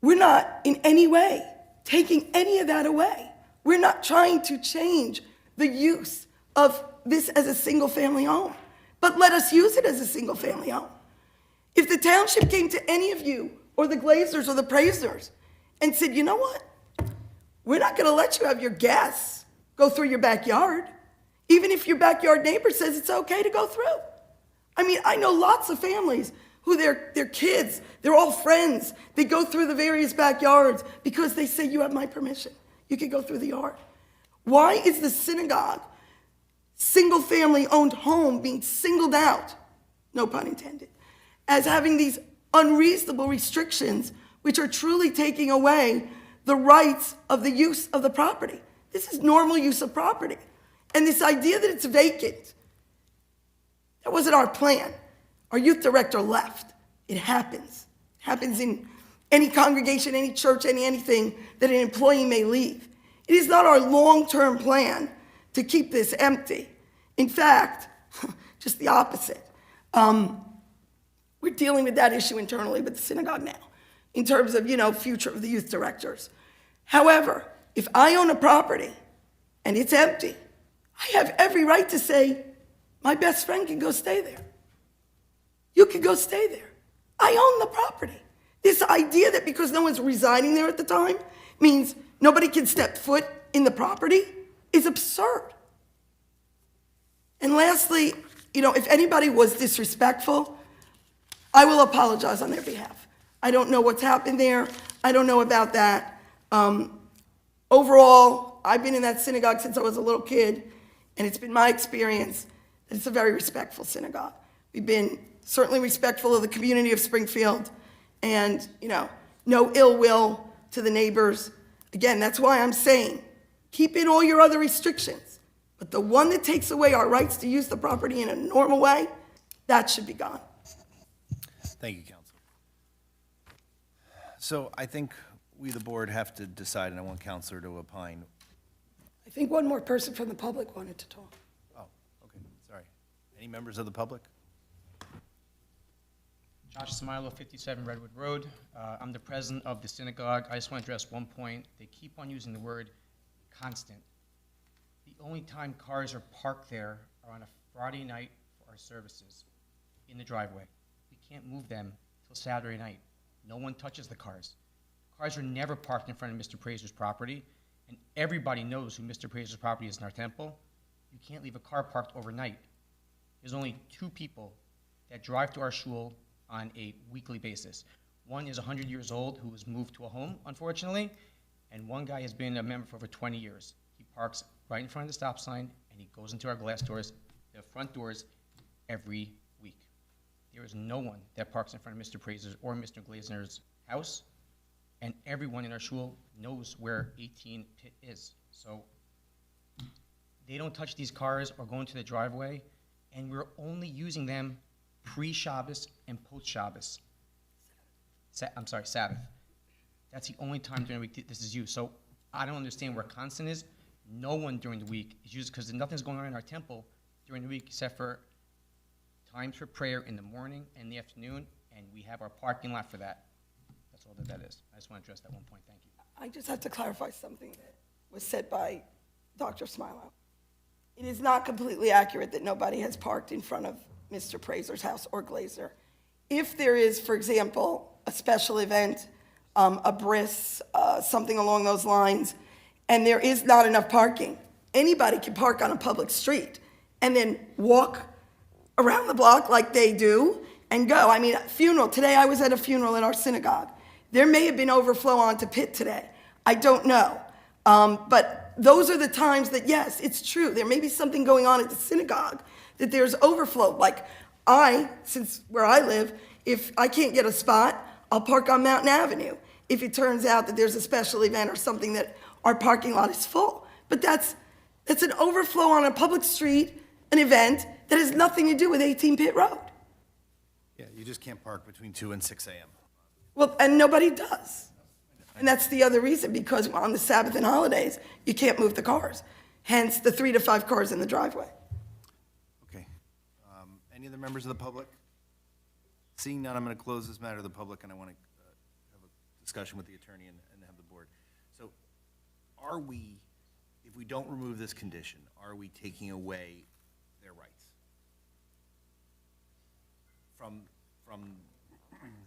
We're not in any way taking any of that away. We're not trying to change the use of this as a single-family home, but let us use it as a single-family home. If the township came to any of you, or the Glazers or the Praisers, and said, you know what? We're not gonna let you have your guests go through your backyard, even if your backyard neighbor says it's okay to go through. I mean, I know lots of families who their kids, they're all friends. They go through the various backyards because they say, you have my permission. You can go through the yard. Why is the synagogue, single-family owned home, being singled out, no pun intended, as having these unreasonable restrictions which are truly taking away the rights of the use of the property? This is normal use of property. And this idea that it's vacant, that wasn't our plan. Our youth director left. It happens. It happens in any congregation, any church, anything that an employee may leave. It is not our long-term plan to keep this empty. In fact, just the opposite. We're dealing with that issue internally with the synagogue now, in terms of, future of the youth directors. However, if I own a property and it's empty, I have every right to say, my best friend can go stay there. You can go stay there. I own the property. This idea that because no one's residing there at the time means nobody can step foot in the property is absurd. And lastly, you know, if anybody was disrespectful, I will apologize on their behalf. I don't know what's happened there. I don't know about that. Overall, I've been in that synagogue since I was a little kid, and it's been my experience that it's a very respectful synagogue. We've been certainly respectful of the community of Springfield, and, you know, no ill will to the neighbors. Again, that's why I'm saying, keep in all your other restrictions, but the one that takes away our rights to use the property in a normal way, that should be gone. Thank you, Counselor. So I think we, the board, have to decide, and I want Counselor to opine. I think one more person from the public wanted to talk. Oh, okay, sorry. Any members of the public? Josh Smilo, 57 Redwood Road. I'm the president of the synagogue. I just want to address one point. They keep on using the word constant. The only time cars are parked there are on a Friday night for our services in the driveway. We can't move them till Saturday night. No one touches the cars. Cars are never parked in front of Mr. Prazer's property, and everybody knows who Mr. Prazer's property is in our temple. You can't leave a car parked overnight. There's only 2 people that drive to our shul on a weekly basis. One is 100 years old who was moved to a home, unfortunately, and one guy has been a member for over 20 years. He parks right in front of the stop sign, and he goes into our glass doors, the front doors, every week. There is no one that parks in front of Mr. Prazer's or Mr. Glazner's house, and everyone in our shul knows where 18 Pit is. So they don't touch these cars or go into the driveway, and we're only using them pre-Shabbos and post-Shabbos. Sabbath. That's the only time during the week this is used. So I don't understand where constant is. No one during the week is used because nothing's going on in our temple during the week except for times for prayer in the morning and the afternoon, and we have our parking lot for that. That's all that is. I just want to address that one point. Thank you. I just have to clarify something that was said by Dr. Smilo. It is not completely accurate that nobody has parked in front of Mr. Prazer's house or Glazer. If there is, for example, a special event, a bris, something along those lines, and there is not enough parking, anybody can park on a public street and then walk around the block like they do and go. I mean, funeral. Today I was at a funeral in our synagogue. There may have been overflow onto Pitt today. I don't know. But those are the times that, yes, it's true. There may be something going on at the synagogue that there's overflow. Like since where I live, if I can't get a spot, I'll park on Mountain Avenue if it turns out that there's a special event or something that our parking lot is full. But that's an overflow on a public street, an event that has nothing to do with 18 Pitt Road. Yeah, you just can't park between 2 and 6 a.m. Well, and nobody does. And that's the other reason, because on the Sabbath and holidays, you can't move the cars. Hence, the 3 to 5 cars in the driveway. Okay. Any other members of the public? Seeing none, I'm going to close this matter to the public, and I want to have a discussion with the attorney and have the board. So are we, if we don't remove this condition, are we taking away their rights from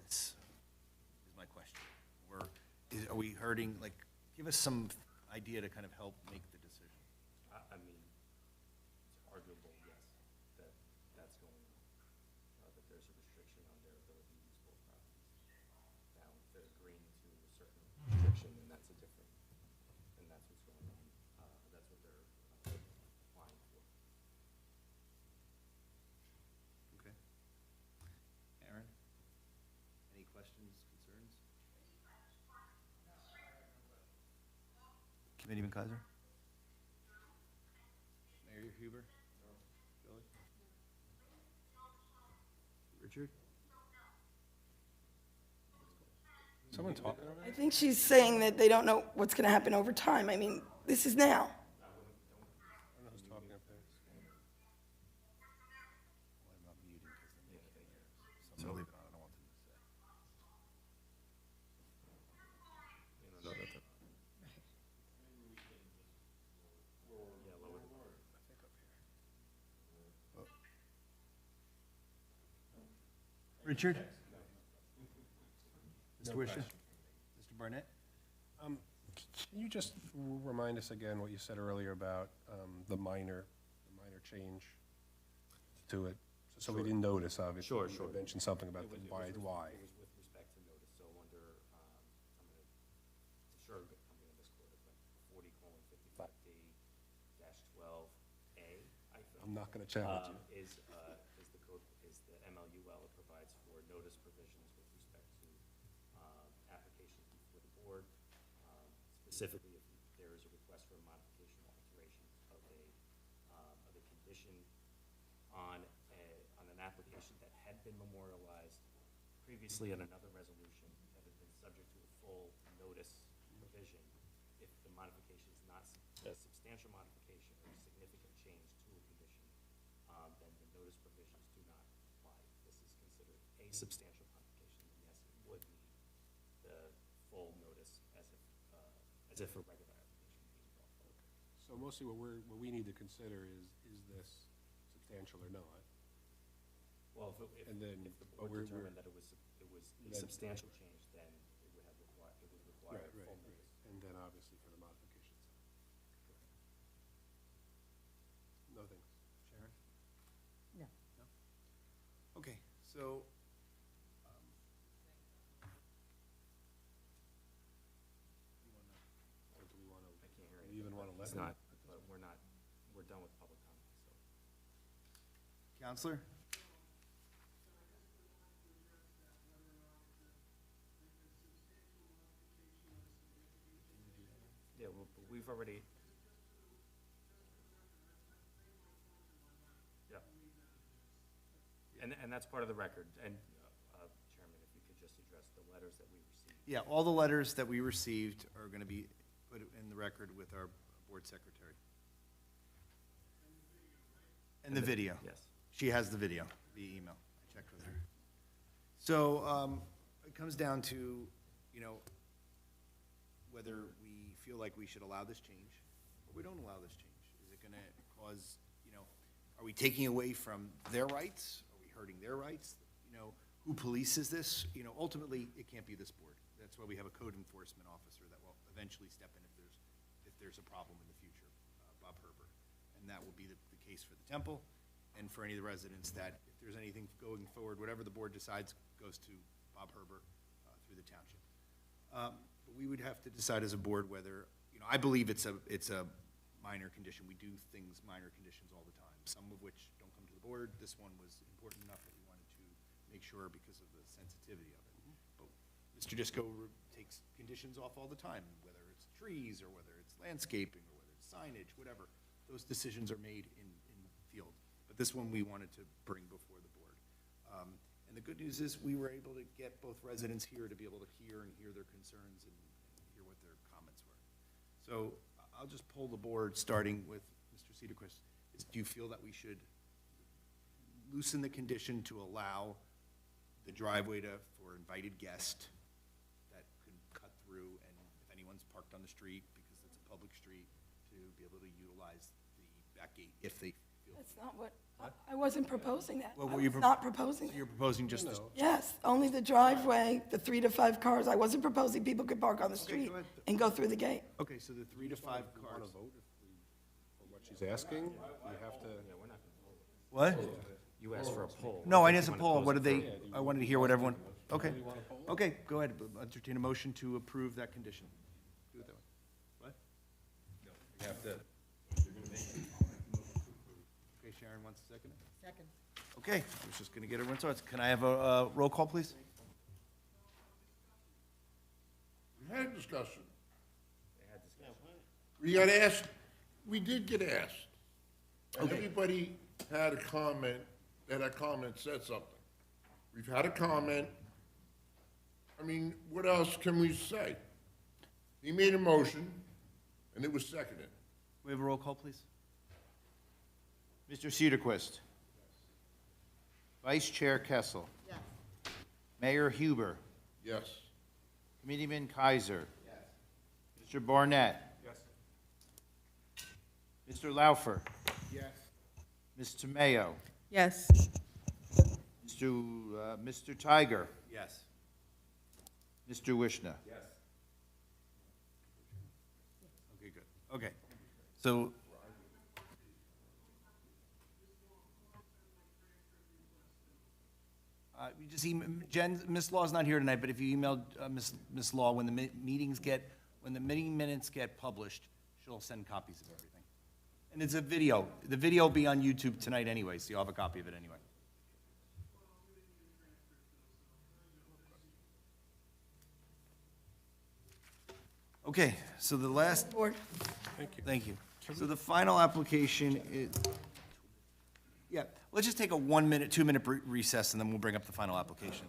this, is my question. Are we hurting, like, give us some idea to kind of help make the decision. I mean, it's arguable, yes, that's going on. That there's a restriction on their ability to use both properties. Now, if they're agreeing to a certain restriction, then that's what's going on. That's what they're applying for. Okay. Aaron? Any questions, concerns? Committeeman Kaiser? Mayor Huber? Billy? Richard? Someone talking over I think she's saying that they don't know what's going to happen over time. I mean, this is now. I don't know who's talking up there. I'm not muting because then they can't hear. So I'm gonna leave it on, I don't want them to say. Richard? Mr. Wisha? Mr. Barnett? Can you just remind us again what you said earlier about the minor change to it? So we didn't notice, obviously. Sure, You sure. mentioned something about the why. It was with respect to notice, so under, I'm sure I'm gonna misquote it, but 40:55D-12A, I think. I'm not gonna challenge you. Is the code, is the MLUL, it provides for notice provisions with respect to, applications before the board. Specifically, if there is a request for a modification or alteration of a condition on an application that had been memorialized previously in another resolution that had been subject to a full notice provision, if the modification is not a substantial modification or a significant change to a condition, then the notice provisions do not apply. This is considered a substantial modification, and yes, it would need the full notice as if a regular application was brought forward. So mostly what we need to consider is this substantial or not? Well, if And then, the but board we're- determined that it was a substantial change, then it would require Right, a full right, notice. right. And then obviously for the modifications. No thanks. Sharon? No. No? Okay, so, Or do we want to, I can't hear do anything. we even want to let It's them? not, but we're done with public comment, so. Counselor? Yeah, but we've already. Yeah. And that's part of the record, and, Chairman, if you could just address the letters that we received. Yeah, all the letters that we received are going to be put in the record with our board secretary. And the video. Yes. She has the video via email. I checked with her. So it comes down to, you know, whether we feel like we should allow this change or we don't allow this change. Is it going to cause, you know, are we taking away from their rights? Are we hurting their rights? You know, who polices this? You know, ultimately, it can't be this board. That's why we have a code enforcement officer that will eventually step in if there's a problem in the future, Bob Herbert. And that will be the case for the temple and for any of the residents that if there's anything going forward, whatever the board decides goes to Bob Herbert through the township. But we would have to decide as a board whether, you know, I believe it's a minor condition. We do minor conditions all the time, some of which don't come to the board. This one was important enough that we wanted to make sure because of the sensitivity of it. But Mr. Disco takes conditions off all the time, whether it's trees or whether it's landscaping or whether it's signage, whatever. Those decisions are made in the field. But this one we wanted to bring before the board. And the good news is we were able to get both residents here to be able to hear their concerns and hear what their comments were. So I'll just poll the board, starting with Mr. Cedarquist. Do you feel that we should loosen the condition to allow the driveway for invited guests that could cut through, and if anyone's parked on the street, because it's a public street, to be able to utilize the back gate if they feel? That's not what, I wasn't proposing that. Well, I were you was not proposing So that. you're proposing just this? Yes, only the driveway, the 3 to 5 cars. I wasn't proposing people could park on the street go ahead. and go through the gate. Okay, so the 3 to 5 Want cars. to vote for what she's asking? You have to. What? You asked for a poll. No, I think didn't you poll. wanna What did pose they, it I wanted to hear what everyone, okay. Okay, go ahead. Entertain a motion to approve that condition. Do it that way. What? You have to. Okay, Sharon wants a second. Second. Okay, I was just gonna get everyone's thoughts. Can I have a roll call, please? We had discussion. They had discussion. We got asked, we did get asked. And everybody had a comment, that comment said something. We've had a comment. I mean, what else can we say? He made a motion, and it was seconded. We have a roll call, please? Mr. Cedarquist. Vice Chair Kessel. Yes. Mayor Huber. Yes. Committeeman Kaiser. Mr. Barnett. Yes. Mr. Laufer. Yes. Ms. Tamayo. Yes. Mr. Tiger. Yes. Mr. Wishna. Yes. Okay, so. You just Jen, Ms. Law's not here tonight, but if you email Ms. Law, when the when the meeting minutes get published, she'll send copies of everything. And it's a video. The video will be on YouTube tonight anyway, so you'll have a copy of it anyway. Okay, so the last. Board. Thank you. So the final application is, yeah, let's just take a 1 minute, 2 minute recess, and then we'll bring up the final application.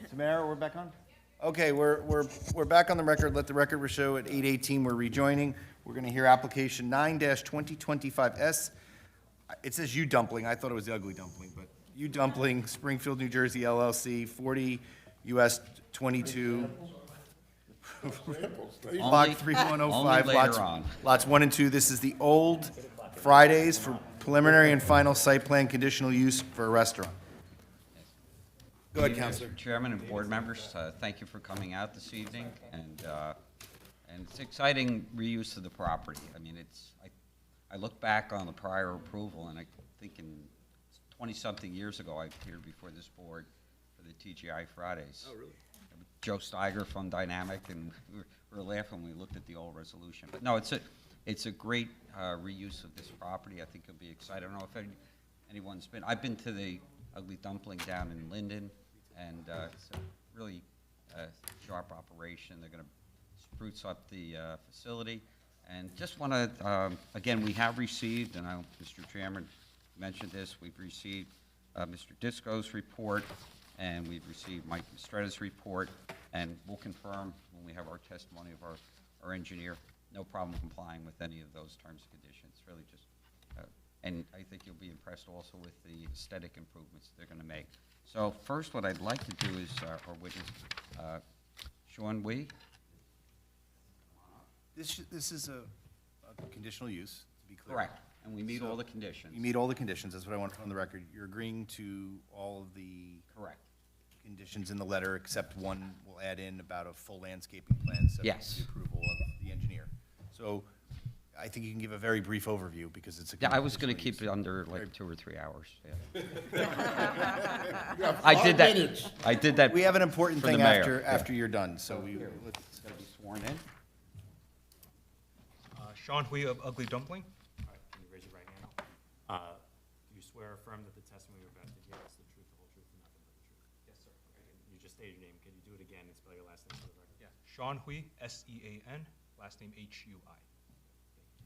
Tamara, we're back on? Okay, we're back on the record. Let the record show at 8:18 we're rejoining. We're going to hear application 9-2025S. It says U Dumpling. I thought it was the Ugly Dumpling, but U Dumpling, Springfield, New Jersey LLC, 40 US 22. Block 3105, lots 1 and 2. This is the old Fridays for preliminary and final site plan conditional use for a restaurant. Go ahead, Counselor. Mr. Chairman and board members, thank you for coming out this evening, and it's exciting reuse of the property. I mean, I look back on the prior approval, and I think in 20-something years ago, I appeared before this board for the TGI Fridays. Oh, really? Joe Steiger from Dynamic, and we were laughing when we looked at the old resolution. But no, it's a great reuse of this property. I think it'll be exciting. I don't know if anyone's been. I've been to the Ugly Dumpling down in Linden, and it's a really sharp operation. They're going to spruce up the facility. And just want to, again, we have received, and Mr. Chairman mentioned this, we've received Mr. Disco's report, and we've received Mike Mistretta's report, and we'll confirm when we have our testimony of our engineer. No problem complying with any of those terms and conditions. Really just, and I think you'll be impressed also with the aesthetic improvements they're going to make. So first, what I'd like to do is our witness, Sean Wee. This is a conditional use, to be clear. Correct, and we meet all the conditions. You meet all the conditions, that's what I want to put on the record. You're agreeing to all of the Correct. conditions in the letter, except one we'll add in about a full landscaping plan subject Yes. to the approval of the engineer. So I think you can give a very brief overview because it's a. Yeah, I was going to conditional keep use. it under like 2 or 3 hours. Yeah. You have I 5 did that. minutes. I did that. We have an important for the thing mayor. after, Yeah. after you're done, so we, It's got to be sworn in. Sean Hui of Ugly Dumpling. All right, can you raise your right hand? Do you swear or affirm that the testimony you're about to give is the truth, the whole truth, and nothing but the truth? Yes, sir. Okay, you just stated your name. Can you do it again and spell your last name for the record? Yeah, Sean Hui, S-E-A-N, last name H-U-I.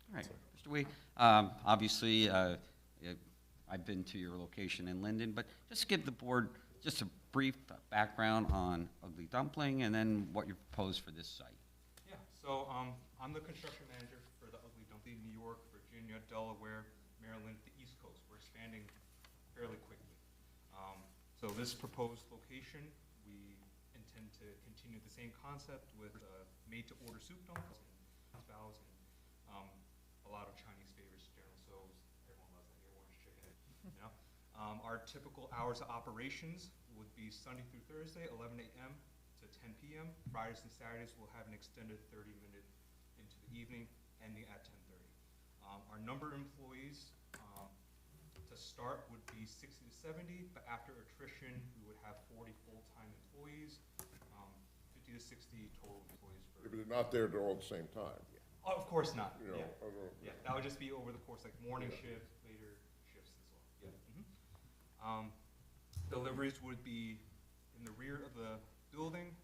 All right, Mr. Wee, obviously, I've been to your location in Linden, but just give the board just a brief background on Ugly Dumpling and then what you propose for this site. Yeah, so I'm the construction manager for the Ugly Dumpling, New York, Virginia, Delaware, Maryland, the East Coast. We're expanding fairly quickly. So this proposed location, we intend to continue the same concept with made-to-order soup dumplings and valves and a lot of Chinese favorites, General Tso's. Everyone loves that orange chicken. You know, our typical hours of operations would be Sunday through Thursday, 11 a.m. to 10 p.m. Fridays and Saturdays we'll have an extended 30-minute into the evening, ending at 10:30. Our number of employees to start would be 60 to 70, but after attrition we would have 40 full-time employees, 50 to 60 total employees. If they're not there, they're all at the same time. Oh, of course not. You know, Yeah. I don't know. Yeah, that would just be over the course, like morning shift, later shifts as well. Yeah. Deliveries would be in the rear of the building,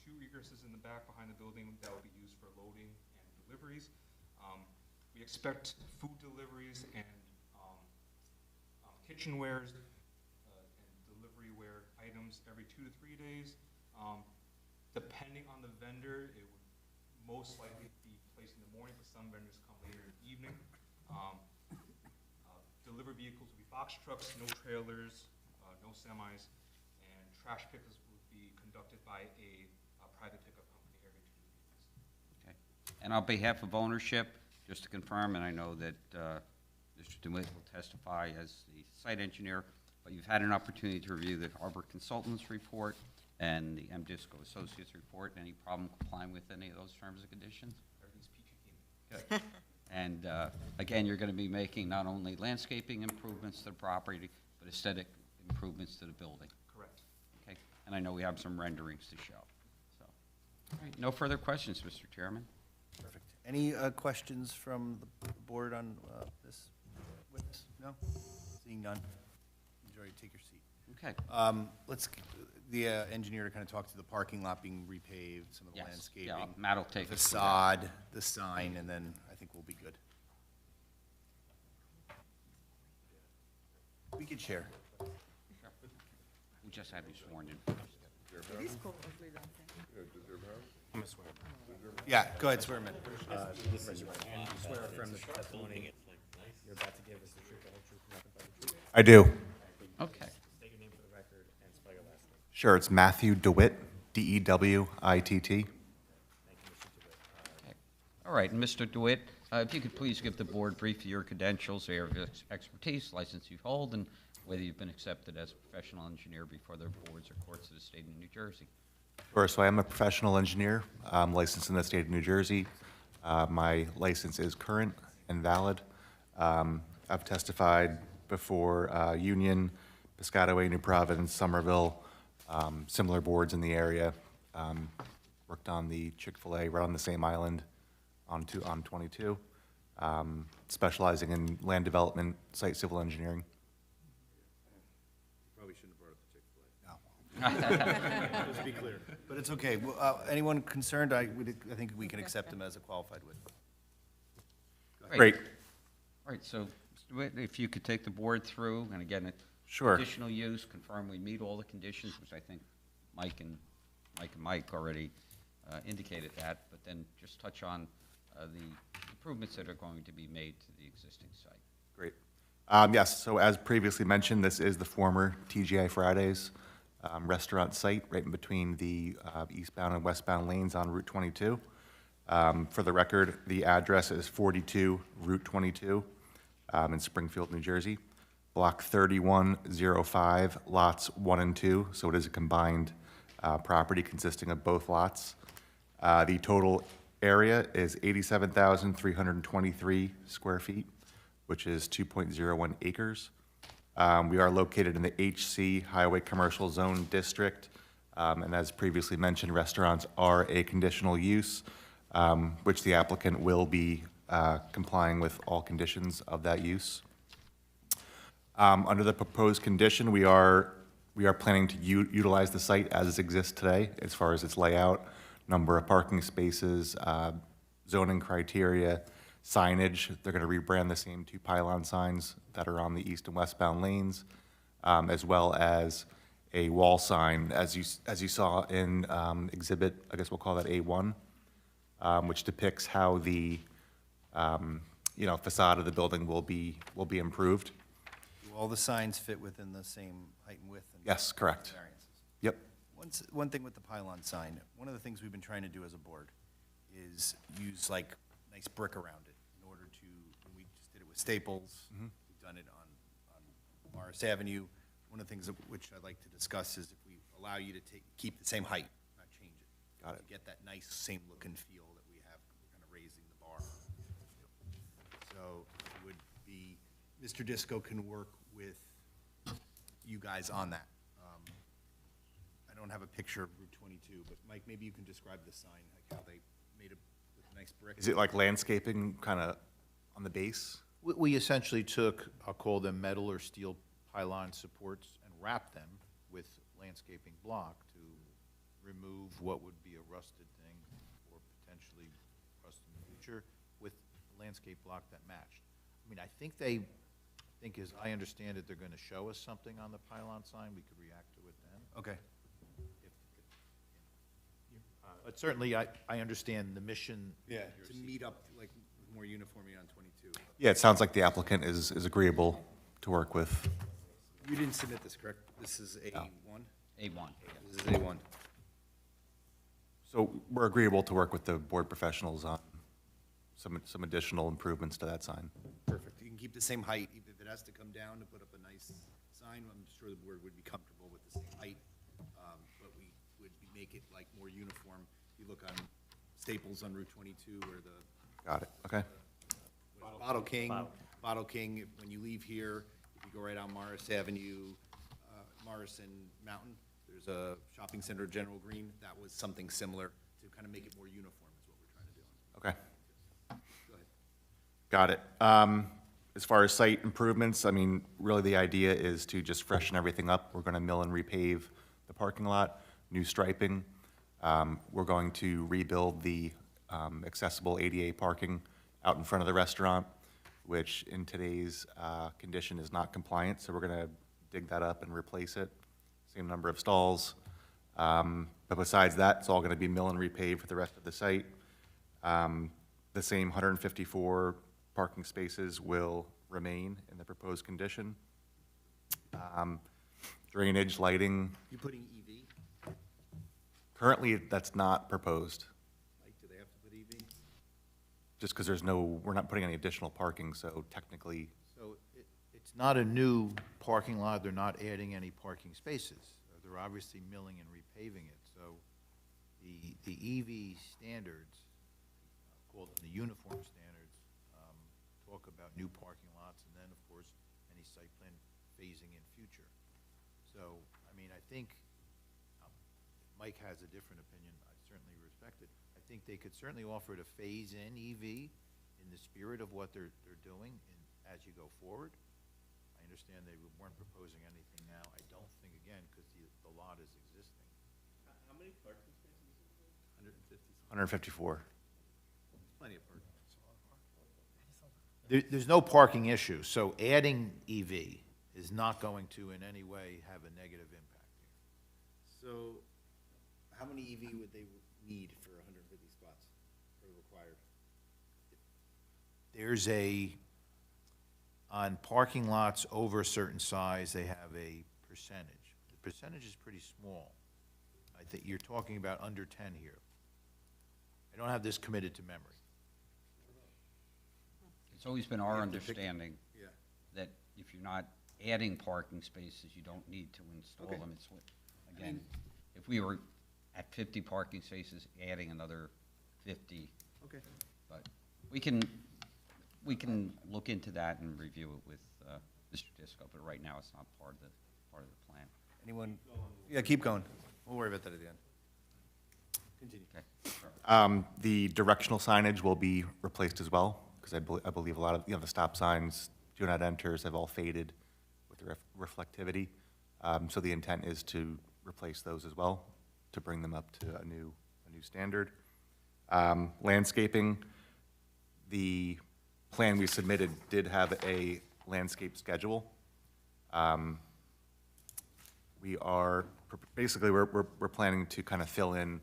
2 egresses in the back behind the building that would be used for loading and deliveries. We expect food deliveries and kitchenwares and deliveryware items every 2 to 3 days. Depending on the vendor, it would most likely be placed in the morning, but some vendors come later in the evening. Delivery vehicles would be box trucks, no trailers, no semis, and trash pickups would be conducted by a private pickup company every 2 to 3 days. Okay. And on behalf of ownership, just to confirm, and I know that Mr. DeWitt will testify as the site engineer, but you've had an opportunity to review the Harbor Consultants report and the MDisco Associates report. Any problem complying with any of those terms and conditions? Everything's peachy keen. Good. And again, you're going to be making not only landscaping improvements to the property, but aesthetic improvements to the building. Correct. Okay, and I know we have some renderings to show. So, all right, no further questions, Mr. Chairman. Perfect. Any questions from the board on this witness? No? Seeing none. Enjoy, take your seat. Okay. Let's, the engineer to kind of talk to the parking lot being repaved, some of the Yes. landscaping. Yeah, Matt will take the us through that. facade, the sign, and then I think we'll be good. We could share. We just have you sworn in. It is called Ugly Dumpling. Yeah, does everyone have? I'm a swear. Yeah, go ahead, swear him in. Raise your right hand. Do you swear or affirm that the testimony you're about to give is the truth, the whole truth, and nothing but the truth? I do. Okay. State your name for the record and spell your last name. Sure, it's Matthew DeWitt, D-E-W-I-T-T. Thank you, Mr. DeWitt. Okay. All right, and Mr. DeWitt, if you could please give the board brief of your credentials, area of expertise, license you hold, and whether you've been accepted as a professional engineer before the boards or courts of the state of New Jersey. Sure, so I am a professional engineer, licensed in the state of New Jersey. My license is current and valid. I've testified before Union, Piscataway, New Providence, Somerville, similar boards in the area. Worked on the Chick-fil-A right on the same island on 22, specializing in land development, site civil engineering. Probably shouldn't have brought up the Chick-fil-A. No. Just to be clear. But it's okay. Well, anyone concerned, I think we can accept him as a qualified witness. Great. All right, so, Mr. DeWitt, if you could take the board through, and again, Sure. additional use, confirm we meet all the conditions, which I think Mike and Mike already indicated that, but then just touch on the improvements that are going to be made to the existing site. Great. Yes, so as previously mentioned, this is the former TGI Fridays restaurant site, right in between the eastbound and westbound lanes on Route 22. For the record, the address is 42 Route 22 in Springfield, New Jersey. Block 3105, lots 1 and 2, so it is a combined property consisting of both lots. The total area is 87,323 square feet, which is 2.01 acres. We are located in the HC Highway Commercial Zone District, and as previously mentioned, restaurants are a conditional use, which the applicant will be complying with all conditions of that use. Under the proposed condition, we are planning to utilize the site as it exists today, as far as its layout, number of parking spaces, zoning criteria, signage. They're going to rebrand the same 2 pylon signs that are on the east and westbound lanes, as well as a wall sign, as you saw in exhibit, I guess we'll call that A1, which depicts how the facade of the building will be improved. Do all the signs fit within the same height and width? And Yes, correct. variances? Yep. One thing with the pylon sign, one of the things we've been trying to do as a board is use like nice brick around it in order to, and we just did it with Staples, we've done it on Morris Avenue. One of the things which I'd like to discuss is if we allow you to keep the same height, not change it. Got it. To get that nice same look and feel that we have, we're kind of raising the bar. So it would be, Mr. Disco can work with you guys on that. I don't have a picture of Route 22, but Mike, maybe you can describe the sign, like how they made it with nice brick. Is it like landscaping kind of on the base? We essentially took, I'll call them metal or steel pylon supports and wrapped them with landscaping block to remove what would be a rusted thing or potentially rust in the future with landscape block that matched. I mean, I think as I understand it, they're going to show us something on the pylon sign. We could react to it then. Okay. But certainly, I understand the mission. Yeah, to meet up like more uniformity on 22. Yeah, it sounds like the applicant is agreeable to work with. You didn't submit this, correct? This is A1? A1. This is A1. So we're agreeable to work with the board professionals on some additional improvements to that sign. Perfect. You can keep the same height, even if it has to come down to put up a nice sign, I'm sure the board would be comfortable with the same height. But we would make it like more uniform. You look on Staples on Route 22 or the Got it, okay. Bottle King, when you leave here, if you go right on Morris Avenue, Morris and Mountain, there's a shopping center, General Green. That was something similar to kind of make it more uniform is what we're trying to do. Okay. Go ahead. Got it. As far as site improvements, I mean, really the idea is to just freshen everything up. We're going to mill and repave the parking lot, new striping. We're going to rebuild the accessible ADA parking out in front of the restaurant, which in today's condition is not compliant, so we're going to dig that up and replace it. Same number of stalls. But besides that, it's all going to be mill and repave for the rest of the site. The same 154 parking spaces will remain in the proposed condition. Drainage, lighting, You putting EV? currently that's not proposed, Like, do they have to put EV? just because we're not putting any additional parking, so technically. So it's not a new parking lot, they're not adding any parking spaces. They're obviously milling and repaving it, so the EV standards, called the uniform standards, talk about new parking lots, and then, of course, any site plan phasing in future. So, I mean, I think, Mike has a different opinion, I certainly respect it. I think they could certainly offer to phase in EV in the spirit of what they're doing as you go forward. I understand they weren't proposing anything now. I don't think, again, because the lot is existing. How many parking spaces is it? 150. 154. Plenty of parking. There's no parking issue, so adding EV is not going to in any way have a negative impact here. So, how many EV would they need for 150 spots, or required? There's on parking lots over a certain size, they have a percentage. The percentage is pretty small. I think you're talking about under 10 here. I don't have this committed to memory. It's always been our You have to pick- understanding Yeah. that if you're not adding parking spaces, you don't need to install Okay. them. It's, again, if we were at 50 parking spaces, adding another 50 Okay. But we can look into that and review it with Mr. Disco, but right now it's not part of the plan. Anyone? Yeah, keep going. We'll worry about that at the end. Continue. Okay. The directional signage will be replaced as well, because I believe a lot of, the stop signs, do not enters, have all faded with the reflectivity. So the intent is to replace those as well, to bring them up to a new standard. Landscaping, the plan we submitted did have a landscape schedule. We're planning to kind of fill in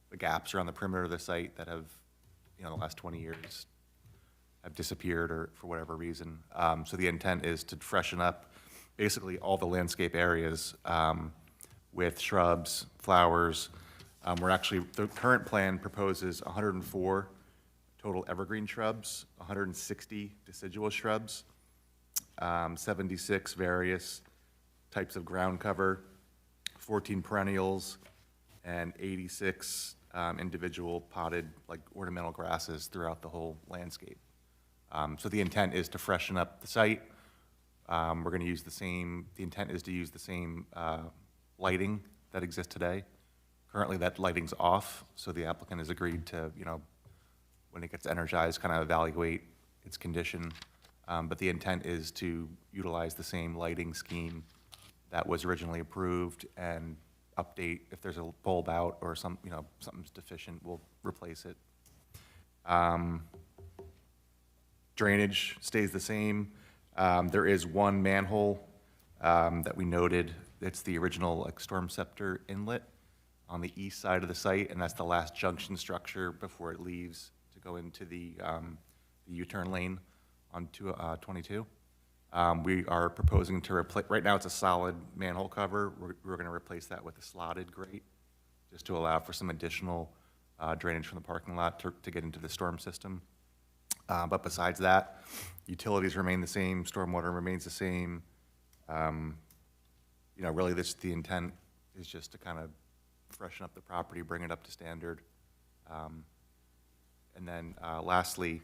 the gaps around the perimeter of the site that have, the last 20 years have disappeared or for whatever reason. So the intent is to freshen up basically all the landscape areas with shrubs, flowers. The current plan proposes 104 total evergreen shrubs, 160 deciduous shrubs, 76 various types of ground cover, 14 perennials, and 86 individual potted, like ornamental grasses throughout the whole landscape. So the intent is to freshen up the site. We're going to use the intent is to use the same lighting that exists today. Currently, that lighting's off, so the applicant has agreed to, when it gets energized, kind of evaluate its condition. But the intent is to utilize the same lighting scheme that was originally approved and update if there's a bulb out or something's deficient, we'll replace it. Drainage stays the same. There is one manhole that we noted. It's the original storm scepter inlet on the east side of the site, and that's the last junction structure before it leaves to go into the U-turn lane on 22. We are proposing to replace, right now it's a solid manhole cover. We're going to replace that with a slotted grate, just to allow for some additional drainage from the parking lot to get into the storm system. But besides that, utilities remain the same, stormwater remains the same. Really the intent is just to kind of freshen up the property, bring it up to standard. And then lastly,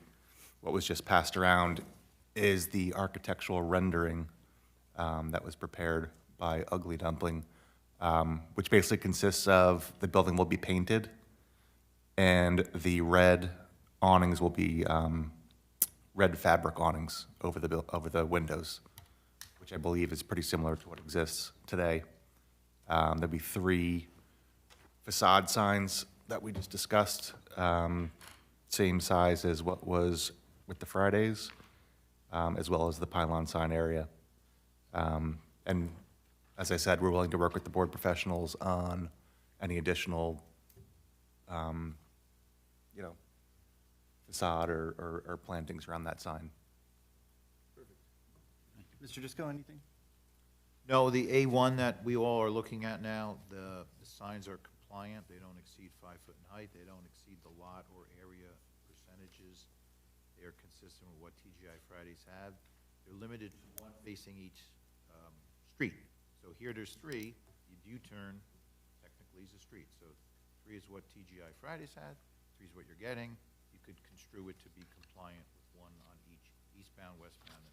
what was just passed around is the architectural rendering that was prepared by Ugly Dumpling, which basically consists of the building will be painted and the red awnings will be red fabric awnings over the windows, which I believe is pretty similar to what exists today. There'll be 3 facade signs that we just discussed, same size as what was with the Fridays, as well as the pylon sign area. And as I said, we're willing to work with the board professionals on any additional, facade or plantings around that sign. Mr. Disco, anything? No, the A1 that we all are looking at now, the signs are compliant. They don't exceed 5 foot in height. They don't exceed the lot or area percentages. They are consistent with what TGI Fridays have. They're limited to one facing each street. So here there's 3. You turn, technically is a street. So 3 is what TGI Fridays had. 3 is what you're getting. You could construe it to be compliant with 1 on each eastbound, westbound, and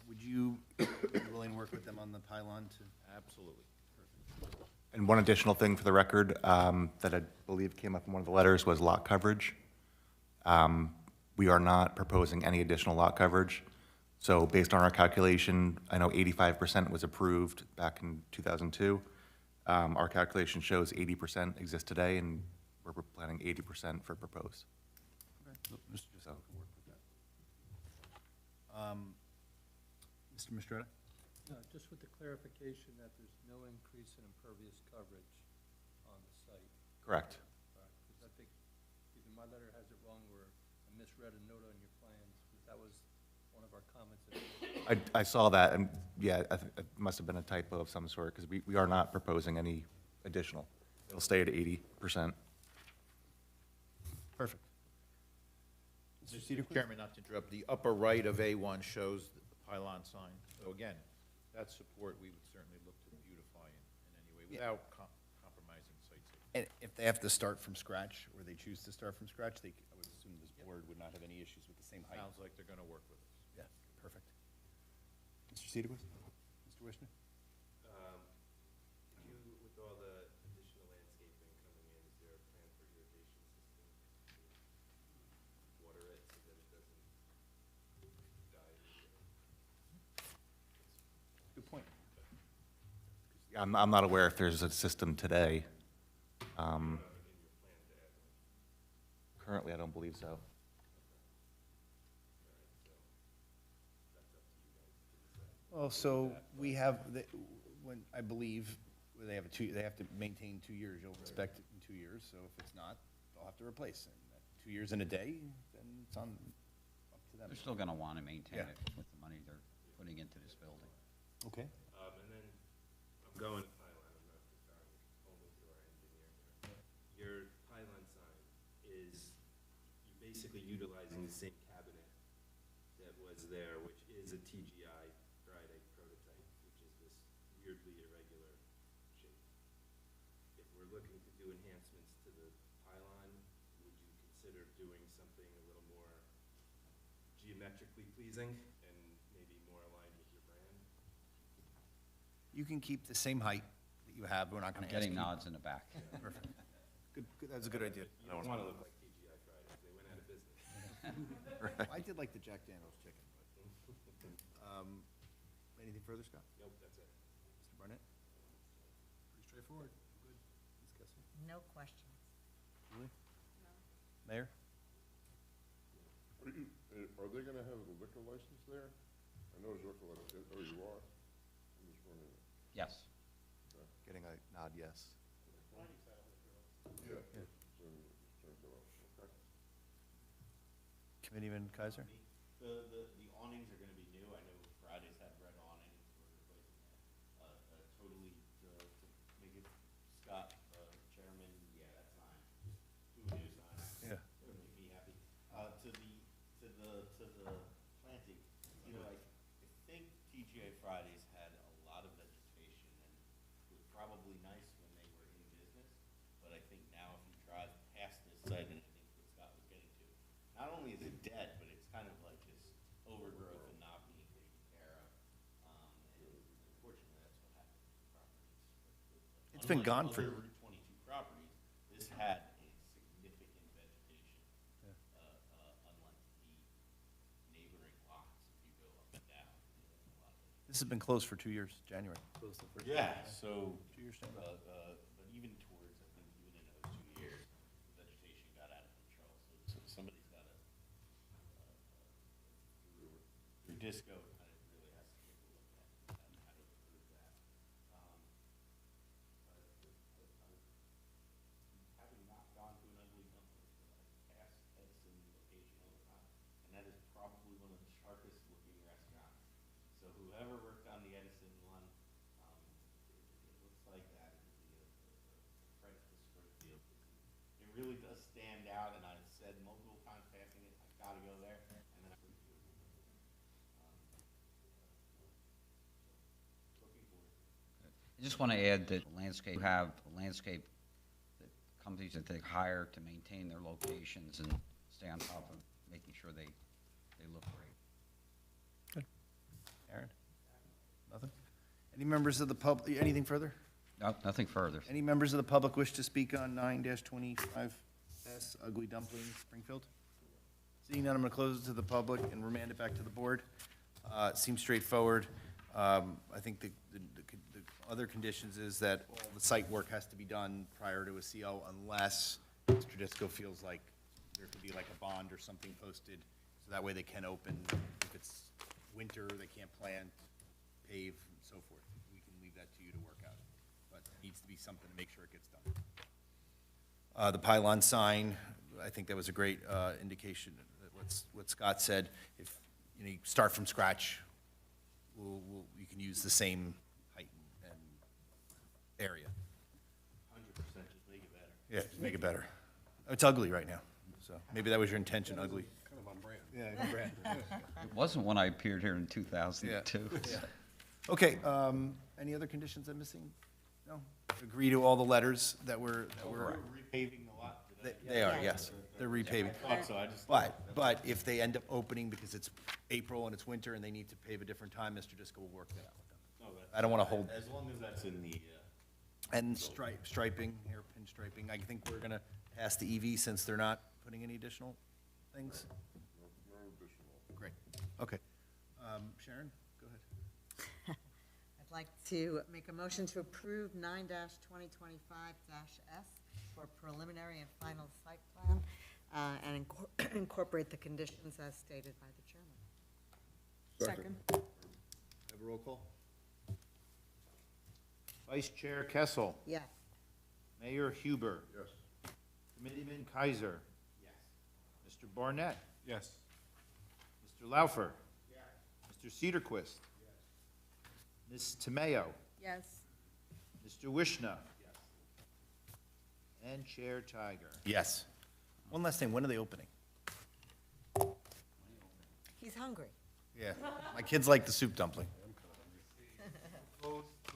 Would you be willing to work with them on the pylon to? absolutely. And one additional thing for the record that I believe came up in one of the letters was lot coverage. We are not proposing any additional lot coverage. So based on our calculation, I know 85% was approved back in 2002. Our calculation shows 80% exists today, and we're planning 80% for proposed. Mr. Disco can work with that. Mr. Mistretta? No, just with the clarification that there's no increase in impervious coverage on the site. Correct. Because I think either my letter has it wrong or I misread a note on your plans, because that was one of our comments. I saw that, and yeah, it must have been a typo of some sort, because we are not proposing any additional. It'll stay at 80%. Perfect. Mr. Cedarquist? Chairman, not to interrupt, the upper right of A1 shows the pylon sign. So again, that support we would certainly look to beautify in any way without compromising compromising site safety. And if they have to start from scratch, or they choose to start from scratch, I would assume this board would not have any issues with the same height. Sounds like they're gonna work with us. Yeah, perfect. Mr. Cedarquist? Mr. Wishner? With all the additional landscaping coming in, is there a plan for irrigation system to water it so that it doesn't die immediately? Good point. I'm not aware if there's a system today. Currently, I don't believe so. Well, so we have, when, I believe, they have they have to maintain 2 years, you'll inspect it in 2 years, so if it's not, they'll have to replace it. 2 years and a day, then it's up to them. They're still gonna wanna maintain Yeah. it with the money they're putting into this building. Okay. And then, I'm going to pylon, I'm not deferring only to our engineer here. Your pylon sign is, you're basically utilizing the same cabinet that was there, which is a TGI Friday prototype, which is this weirdly irregular shape. If we're looking to do enhancements to the pylon, would you consider doing something a little more geometrically pleasing and maybe more aligned with your brand? You can keep the same height that you have, we're not I'm gonna ask you. getting nods in the back. Perfect. Good, that's a good idea. You don't want to look like TGI Fridays, they went out of business. I did like the Jack Daniels chicken, but, anything further, Scott? Nope, that's it. Mr. Barnett? Pretty straightforward. Ms. Kessler? No questions. Julie? Mayor? Are they gonna have a liquor license there? I know there's liquor license, oh, you are? I'm just wondering. Yes. Getting a nod, yes. Yeah. Okay. Committeeman Kaiser? The awnings are gonna be new. I know Fridays had red awnings. We're replacing that. Totally, to make it Scott, chairman, yeah, that's fine. Just do a new sign. Yeah. It would make me happy. To the planting, you know, I think TGI Fridays had a lot of vegetation and it was probably nice when they were in business. But I think now if you drive past this site, and I think what Scott was getting to, not only is it dead, but it's kind of like this overgrowth and not being taken care of. And unfortunately, that's what happened to the properties. It's been gone for- Unlike other Route 22 properties, this had a significant vegetation. Unlike the neighboring lots, if you go up and down, a lot of it. This has been closed for 2 years, January. Closed the first. Yeah, so, 2 years. but even towards, I think, even in those 2 years, the vegetation got out of control. So somebody's got to, through Disco, kind of really has to take a look at how to improve that. Having not gone to an ugly dumpling, but I pass Edison location all the time, and that is probably one of the sharpest looking restaurants. So whoever worked on the Edison one, it looks like that is the credit to Springfield. It really does stand out, and I've said multiple times passing it, I gotta go there, and then I looking forward to it. I just want to add that landscape, have landscape that companies that they hire to maintain their locations and stay on top of making sure they look great. Aaron? Nothing? Any members of the public, anything further? No, nothing further. Any members of the public wish to speak on 9-25S Ugly Dumpling Springfield? Seeing none, I'm going to close it to the public and remand it back to the board. It seems straightforward. I think the other conditions is that all the site work has to be done prior to a CO unless Mr. Disco feels like there could be like a bond or something posted, so that way they can open. If it's winter, they can't plant, pave, and so forth. We can leave that to you to work out, but it needs to be something to make sure it gets done. The pylon sign, I think that was a great indication that what Scott said. If you start from scratch, you can use the same height and area. 100%, just make it better. Yeah, just make it better. It's ugly right now, so maybe that was your intention, ugly. Kind of on brand. Yeah, on brand. It wasn't when I appeared here in 2002. Yeah. Okay, any other conditions I'm missing? No? agree to all the letters that were. Repaving the lot. They are, yes, they're repaving. So I just. But if they end up opening because it's April and it's winter and they need to pave a different time, Mr. Disco will work that out with them. I don't wanna hold. As long as that's in the, And striping, hairpin striping, I think we're gonna pass the EV since they're not putting any additional things. No additional. Great, okay. Sharon, go ahead. I'd like to make a motion to approve 9-2025-S for preliminary and final site plan, and incorporate the conditions as stated by the chairman. Second. Have a roll call? Vice Chair Kessel. Yes. Mayor Huber. Yes. Committeeman Kaiser. yes. Mr. Barnett. Yes. Mr. Laufer. Mr. Cedarquist. Ms. Tamayo. Yes. Mr. Wishna. And Chair Tiger. Yes. One last thing, when are they opening? He's hungry. Yeah, my kids like the soup dumpling. Proposed 3.5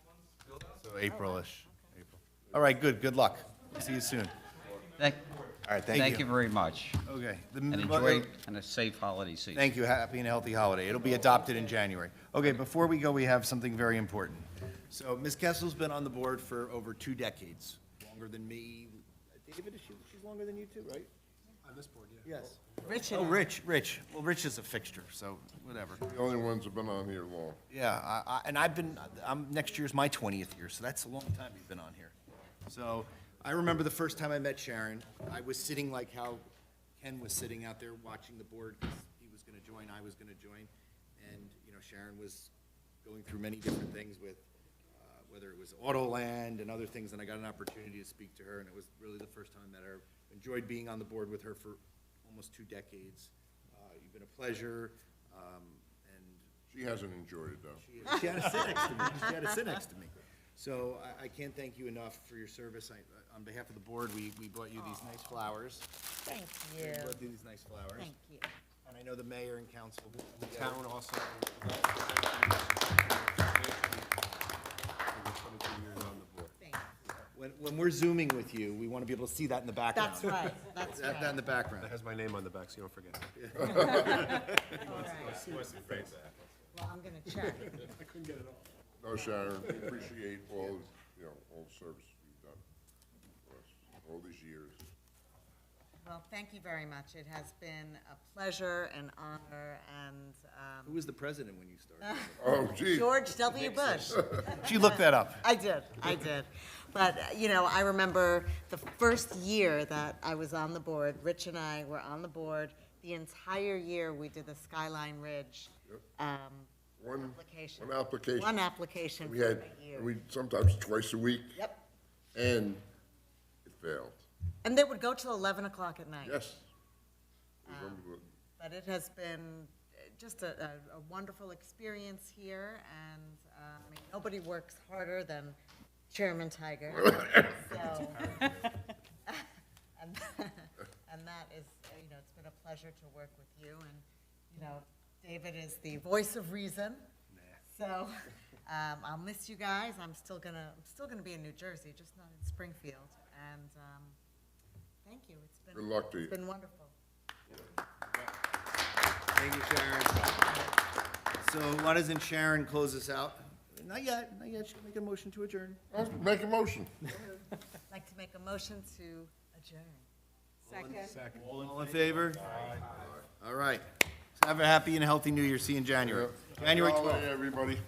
months build out. So April-ish. April. All right, good luck. See you soon. Thank, All right, thank you very much. Okay. And enjoy and a safe holiday season. Thank you, happy and healthy holiday. It'll be adopted in January. Okay, before we go, we have something very important. So Ms. Kessel's been on the board for over 2 decades, longer than me. David, she's longer than you too, right? On this board, yeah. Yes. Rich Oh, and I. Rich. Well, Rich is a fixture, so whatever. The only ones that have been on here long. Yeah, and next year's my 20th year, so that's a long time you've been on here. So I remember the first time I met Sharon, I was sitting like how Ken was sitting out there watching the board, 'cause he was gonna join, I was gonna join. And, Sharon was going through many different things with, whether it was Autoland and other things, and I got an opportunity to speak to her, and it was really the first time I met her. Enjoyed being on the board with her for almost 2 decades. You've been a pleasure, and She hasn't enjoyed it, though. she had to sit next to me. She had to sit next to me. So I can't thank you enough for your service. On behalf of the board, we brought you these nice flowers. Thank We you. brought you these nice flowers. Thank you. And I know the mayor and council. The town also. For the 22 years on the board. Thank you. When we're Zooming with you, we want to be able to see that in the background. That's right, that's That in right. the background. That has my name on the back, so you don't forget. All right. Well, I'm gonna check. I couldn't get it all. No, Sharon, we appreciate all the service you've done for us all these years. Well, thank you very much. It has been a pleasure and honor, and Who was the president when you started? Oh, gee. George W. Bush. She looked that up. I did. But, I remember the first year that I was on the board, Rich and I were on the board. The entire year, we did the Skyline Ridge One application. application. One application We for had, a year. we sometimes twice a week. Yep. And it failed. And they would go till 11 o'clock at night. Yes. It was unbelievable. But it has been just a wonderful experience here, and nobody works harder than Chairman Tiger. So, and that is, it's been a pleasure to work with you, and, David is the voice of reason. So, I'll miss you guys. I'm still gonna be in New Jersey, just not in Springfield, and, thank you. Good luck to you. It's been wonderful. Thank you, Sharon. So why doesn't Sharon close us out? Not yet. She'll make a motion to adjourn. Make a motion. I'd like to make a motion to adjourn. Second. All in favor? All right. Have a happy and healthy New Year. See you in January. January Happy 12th. holiday, everybody.